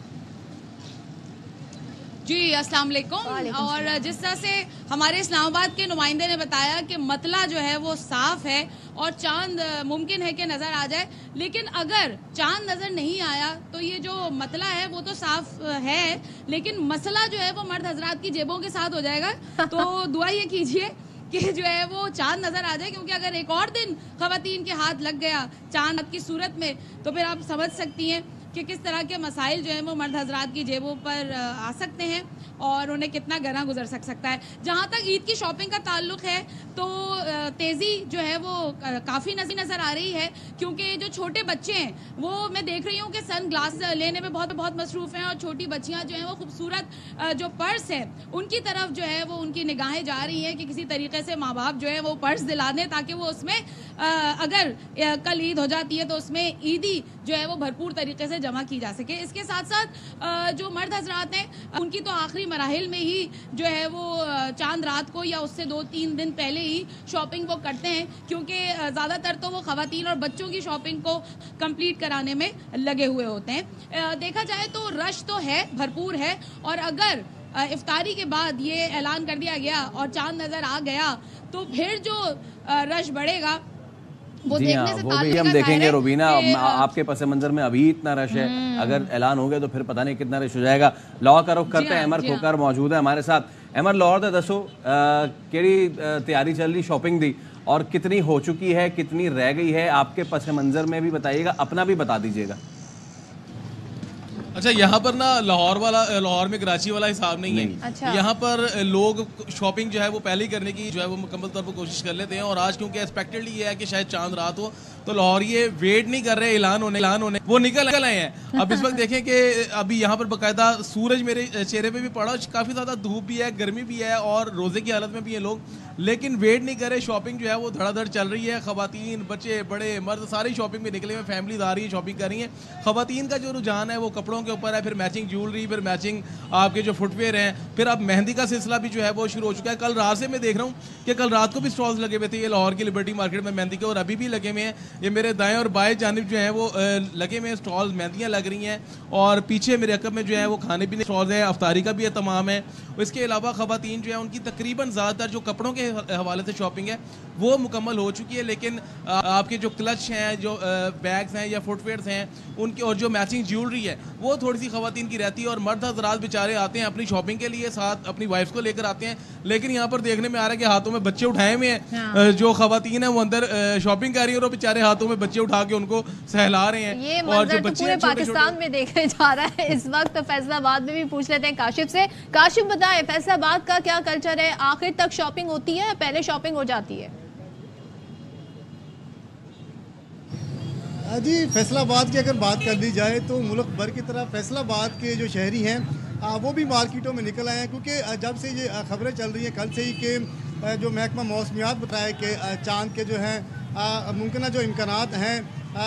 Speaker 18: जी अस्सलाम वालेकुम। और जिस तरह से हमारे इस्लामाबाद के नुमाइंदे ने बताया कि मतला जो है वो साफ है और चांद मुमकिन है कि नजर आ जाए, लेकिन अगर चांद नजर नहीं आया तो ये जो मतला है वो तो साफ है, लेकिन मसला जो है वो मर्द हजरात की जेबों के साथ हो जाएगा। तो दुआ ये कीजिए कि जो है वो चांद नजर आ जाए, क्योंकि अगर एक और दिन खवातीन के हाथ लग गया चांद की सूरत में तो फिर आप समझ सकती हैं कि किस तरह के मसाइल जो है वो मर्द हजरात की जेबों पर आ सकते हैं और उन्हें कितना गना गुजर सकता है। जहाँ तक ईद की शॉपिंग का ताल्लुक है तो तेज़ी जो है वो काफ़ी नज़र आ रही है, क्योंकि जो छोटे बच्चे हैं वो मैं देख रही हूँ कि सन ग्लास लेने में बहुत मसरूफ़ हैं, और छोटी बच्चियाँ जो हैं वो खूबसूरत जो पर्स है उनकी तरफ जो है वो उनकी निगाहें जा रही हैं कि किसी तरीके से माँ बाप जो है वो पर्स दिला दें ताकि वो उसमें अगर कल ईद हो जाती है तो उसमें ईदी जो है वो भरपूर तरीके से जमा की जा सके। इसके साथ साथ जो मर्द हजरात हैं उनकी तो आखिरी मराहिल में ही जो है वो चांद रात को या उससे 2-3 दिन पहले ही शॉपिंग वो करते हैं, क्योंकि ज़्यादातर तो वो खवातीन और बच्चों की शॉपिंग को कंप्लीट कराने में लगे हुए होते हैं। देखा जाए तो रश तो है, भरपूर है, और अगर इफ्तारी के बाद ये ऐलान कर दिया गया और चांद नज़र आ गया तो फिर जो रश बढ़ेगा वो
Speaker 2: जी
Speaker 18: देखने
Speaker 2: हाँ,
Speaker 18: से
Speaker 2: वो भी हम देखेंगे रुबीना। आपके पस मंजर में अभी इतना रश है, अगर ऐलान हो गया तो फिर पता नहीं कितना रश हो जाएगा। लाहौर का रुख करते हैं, अहमद खोकर मौजूद है हमारे साथ। अहमद, लाहौर दे दसो केड़ी तैयारी चल रही शॉपिंग दी और कितनी हो चुकी है, कितनी रह गई है, आपके पस मंजर में भी बताइएगा, अपना भी बता दीजिएगा।
Speaker 19: अच्छा, यहाँ पर ना लाहौर में कराची वाला हिसाब नहीं है। अच्छा। यहाँ पर लोग शॉपिंग जो है वो पहले ही करने की जो है वो मुकम्मल तौर पर कोशिश कर लेते हैं, और आज क्योंकि एक्सपेक्टेडली ये है कि शायद चांद रात हो तो लाहौर ये वेट नहीं कर रहे ऐलान होने वो निकल आए हैं। अब इस वक्त देखें कि अभी यहाँ पर बाकायदा सूरज मेरे चेहरे पे भी पड़ा, काफ़ी ज़्यादा धूप भी है, गर्मी भी है और रोज़े की हालत में भी है लोग, लेकिन वेट नहीं करे। शॉपिंग जो है वो धड़ाधड़ चल रही है, खवातीन, बच्चे, बड़े, मर्द सारी शॉपिंग में निकले हुए, फैमिलीज आ रही है, शॉपिंग कर रही है। खवातीन का जो रुझान है वो कपड़ों के ऊपर है, फिर मैचिंग ज्वेलरी, फिर मैचिंग आपके जो फुटवेयर हैं, फिर अब मेहंदी का सिलसिला भी जो है वो शुरू हो चुका है। कल रात से मैं देख रहा हूँ कि कल रात को भी स्टॉल्स लगे हुए थे ये लाहौर की लिबर्टी मार्केट में मेहंदी के, और अभी भी लगे हुए हैं। ये मेरे दाएं और बाएं जानिब जो है वो लगे हुए स्टॉल्स, मेहंदियाँ लग रही हैं, और पीछे मेरे अकब में जो है वो खाने पीने स्टॉल्स है, अफ्तारी का भी तमाम है। इसके अलावा खवातीन जो है उनकी तकरीबन ज़्यादातर जो कपड़ों के हवाले से शॉपिंग है वो मुकम्मल हो चुकी है, लेकिन आपके जो क्लच हैं, जो बैग्स हैं या फुटवेयर्स हैं उनके, और जो मैचिंग ज्वेलरी है वो थोड़ी सी खवातीन की रहती है, और मर्द हजरात बेचारे आते हैं अपनी शॉपिंग के लिए, साथ अपनी वाइफ को लेकर आते हैं, लेकिन यहाँ पर देखने में आ रहा है कि हाथों में बच्चे उठाए हुए हैं। हाँ। जो खवातीन है वो अंदर शॉपिंग कर रही है और बेचारे हाथों में बच्चे उठा के उनको सहला रहे हैं।
Speaker 1: ये और जो बच्चे पूरे पाकिस्तान में देखने जा रहा है इस वक्त। फैसलाबाद में भी पूछ लेते हैं काशिफ से। काशिफ बताएं, फैसलाबाद का क्या कल्चर है, आखिर तक शॉपिंग होती है, पहले शॉपिंग हो जाती है?
Speaker 20: जी, फैसलाबाद की अगर बात कर ली जाए तो मुल्क भर की तरह फैसलाबाद के जो शहरी हैं वो भी मार्केटों में निकल आए हैं, क्योंकि जब से ये खबरें चल रही हैं कल से ही कि जो महकमा मौसमियात बताया कि चांद के जो हैं मुमकिन जो इम्कानात हैं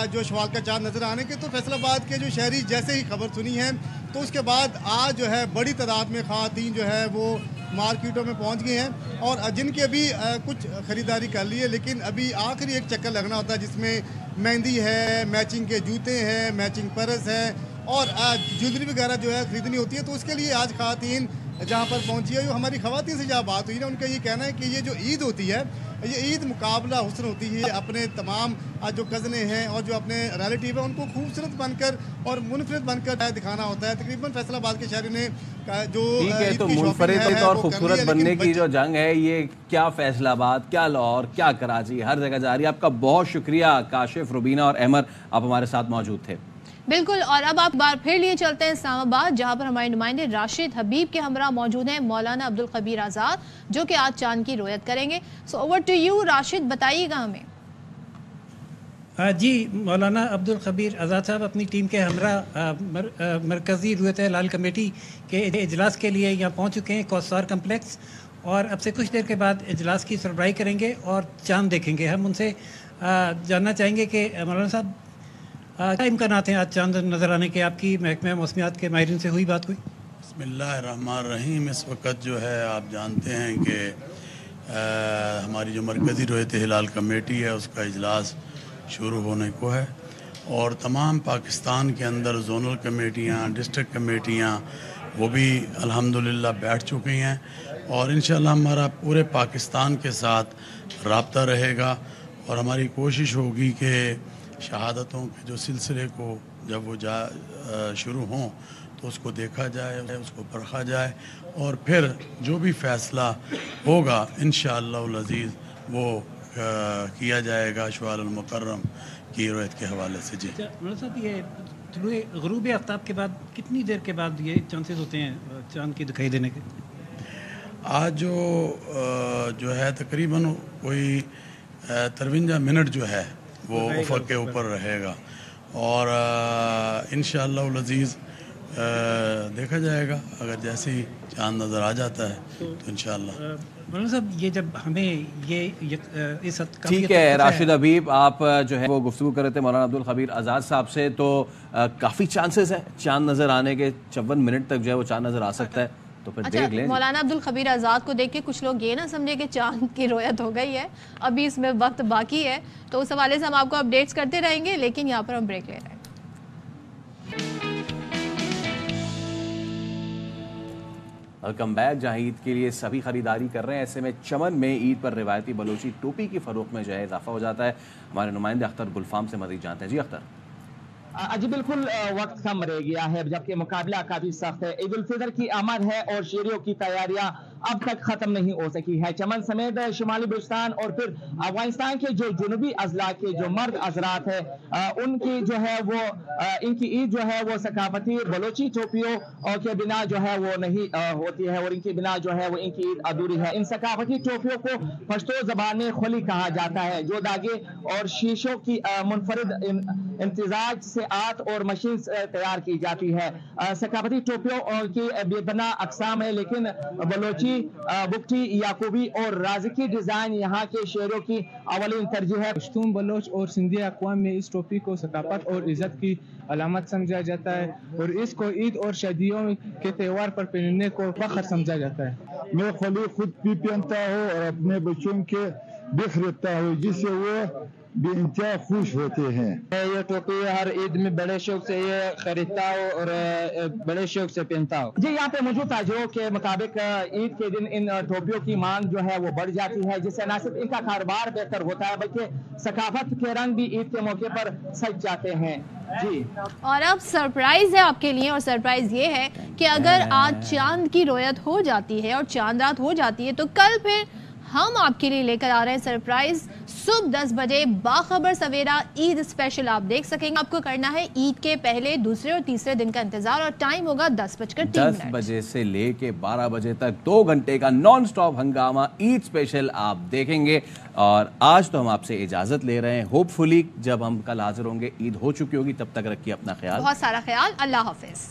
Speaker 20: जो शवाल का चांद नज़र आने के, तो फैसलाबाद के जो शहरी जैसे ही खबर सुनी है तो उसके बाद आज जो है बड़ी तादाद में ख़वातीन जो है वो मार्केटों में पहुंच गए हैं, और जिनकी अभी कुछ ख़रीदारी कर ली है, लेकिन अभी आखिरी एक चक्कर लगना होता है जिसमें मेहंदी है, मैचिंग के जूते हैं, मैचिंग पर्स है और ज्वेलरी वगैरह जो है ख़रीदनी होती है। तो उसके लिए आज ख़वातीन जहाँ पर पहुँची है। जो हमारी ख़वातीन से जहाँ बात हुई ना, उनका ये कहना है कि ये जो ईद होती है, ये ईद मुकाबला हुस्न होती है। अपने तमाम जो कज़ने हैं और जो अपने रिलेटिव हैं उनको खूबसूरत बनकर और मुनफरद बनकर दिखाना होता है। तकरीबन फैसलाबाद के शहरी ने जो
Speaker 2: ठीक है, तो मुनफरद और खूबसूरत बनने की जो जंग है, ये क्या फैसलाबाद, क्या लाहौर, क्या कराची, हर जगह जा रही है। आपका बहुत शुक्रिया काशिफ, रुबीना और अहमर, आप हमारे साथ मौजूद थे।
Speaker 1: बिल्कुल, और अब आप बार फिर लिए चलते हैं इस्लामाबाद, जहां पर हमारे नुमाइंदे राशिद हबीब के हमरा मौजूद हैं मौलाना अब्दुल खबीर आज़ाद, जो कि आज चांद की रोयत करेंगे। So over to you Rashid, बताइएगा हमें।
Speaker 17: जी, मौलाना अब्दुल खबीर आज़ाद साहब अपनी टीम के हमरा मरकज़ी रुयत हिलाल कमेटी के इजलास के लिए यहाँ पहुँच चुके हैं कौसार कम्प्लेक्स, और अब से कुछ देर के बाद इजलास की सरबराही करेंगे और चांद देखेंगे। हम उनसे जानना चाहेंगे कि मौलाना साहब क्या इम्कानात हैं आज चांद नज़र आने के? आपकी महकमे मौसमियात के माहिरीन से हुई बात हुई?
Speaker 21: बिस्मिल्लाहिर्रहमानिर्रहीम। इस वक्त जो है आप जानते हैं कि हमारी जो मरकज़ी रुयत हिलाल कमेटी है उसका इजलास शुरू होने को है, और तमाम पाकिस्तान के अंदर ज़ोनल कमेटियाँ, डिस्ट्रिक्ट कमेटियाँ वो भी अल्हम्दुलिल्लाह बैठ चुकी हैं, और इंशाअल्लाह हमारा पूरे पाकिस्तान के साथ राब्ता रहेगा, और हमारी कोशिश होगी कि शहादतों के जो सिलसिले को जब वो शुरू हों तो उसको देखा जाए, उसको परखा जाए, और फिर जो भी फ़ैसला होगा इंशाअल्लाह अज़ीज़ वो किया जाएगा शवाल मुकर्रम की रोयत के हवाले से। जी
Speaker 17: मौलाना साहब, ये तुलुए ग़ुरूब आफ्ताब के बाद कितनी देर के बाद ये चांसेस होते हैं चांद की दिखाई देने के?
Speaker 21: आज जो है तकरीबन कोई 53 मिनट जो है वो उफ़क़ के ऊपर रहेगा, और इंशाअल्लाह अज़ीज़ देखा जाएगा। अगर जैसे ही चाँद नज़र आ जाता है तो इंशाअल्लाह।
Speaker 17: मौलाना साहब, ये जब हमें ये इस
Speaker 2: ठीक है राशिद हबीब, आप जो है वो गुफ्तगू कर रहे थे मौलाना अब्दुल खबीर आज़ाद साहब से, तो काफ़ी चांसेस हैं चाँद नज़र आने के। 54 मिनट तक जो है वो चाँद नज़र आ सकता है, तो फिर देख लें।
Speaker 1: मौलाना अब्दुल खबीर आज़ाद को देख के कुछ लोग ये ना समझे कि चांद की रोयत हो गई है, अभी इसमें वक्त बाकी है, तो उस हवाले से हम आपको अपडेट्स करते रहेंगे, लेकिन यहाँ पर हम ब्रेक ले रहे हैं।
Speaker 2: Welcome back. जहाँ ईद के लिए सभी खरीदारी कर रहे हैं, ऐसे में चमन में ईद पर रिवायती बलोची टोपी की फरोख्त में जो है इजाफा हो जाता है। हमारे नुमाइंदे अख्तर गुलफाम से मज़ीद जानते हैं। जी अख्तर।
Speaker 22: जी बिल्कुल, वक्त कम रह गया है जबकि मुकाबला काफी सख्त है। ईद उल फितर की आमद है और शेरियों की तैयारियां अब तक खत्म नहीं हो सकी है। चमन समेत शुमाली बलूचिस्तान और फिर अफगानिस्तान के जो जुनूबी अजला के जो मर्द हजरात है उनकी जो है वो इनकी ईद जो है वो सकाफती बलोची टोपियों के बिना जो है वो नहीं होती है, और इनके बिना जो है वो इनकी ईद अधूरी है। इन सकाफती टोपियों को पश्तो जबान में खोली कहा जाता है, जो धागे और शीशों की मुनफरिद इम्तिजाज से आर्ट और मशीन तैयार की जाती है। सकाफती टोपियों की बेपना अकसाम है, लेकिन बलोची, बुक्टी, याकूबी और राजकी डिजाइन यहाँ के शेरों की अवलिन तरजीह है।
Speaker 23: पश्तून, बलोच और सिंधी अक़वाम में इस टोपी को सकाफत और इज्जत की अलामत समझा जाता है, और इसको ईद और शादियों के त्यौहार पर पहनने को फख्र समझा जाता है।
Speaker 24: मैं खुद भी पहनता हूँ और अपने बच्चों के दिखता हूँ, जिससे वो बेइंतहा खुश होते हैं।
Speaker 23: ये टोपी हर ईद में बड़े शौक से ये खरीदता हूँ और बड़े शौक से पहनता हूँ।
Speaker 22: जी, यहाँ पे मौजूद ताजिरों के मुताबिक ईद के दिन इन टोपियों की मांग जो है वो बढ़ जाती है, जिससे न सिर्फ इनका कारोबार बेहतर होता है बल्कि सकाफत के रंग भी ईद के मौके पर सज जाते हैं। जी,
Speaker 1: और अब सरप्राइज है आपके लिए, और सरप्राइज ये है कि अगर आज चांद की रोयत हो जाती है और चांद रात हो जाती है, तो कल फिर हम आपके लिए लेकर आ रहे हैं सरप्राइज। सुबह 10 बजे बाखबर सवेरा ईद स्पेशल आप देख सकेंगे। आपको करना है ईद के पहले, दूसरे और तीसरे दिन का इंतजार, और टाइम होगा 10
Speaker 2: बजे से लेके 12 बजे तक 2 घंटे का नॉन स्टॉप हंगामा ईद स्पेशल आप देखेंगे। और आज तो हम आपसे इजाजत ले रहे हैं, होपफुली जब हम कल हाजिर होंगे ईद हो चुकी होगी। तब तक रखिए अपना ख्याल,
Speaker 1: बहुत सारा ख्याल। अल्लाह हाफिज।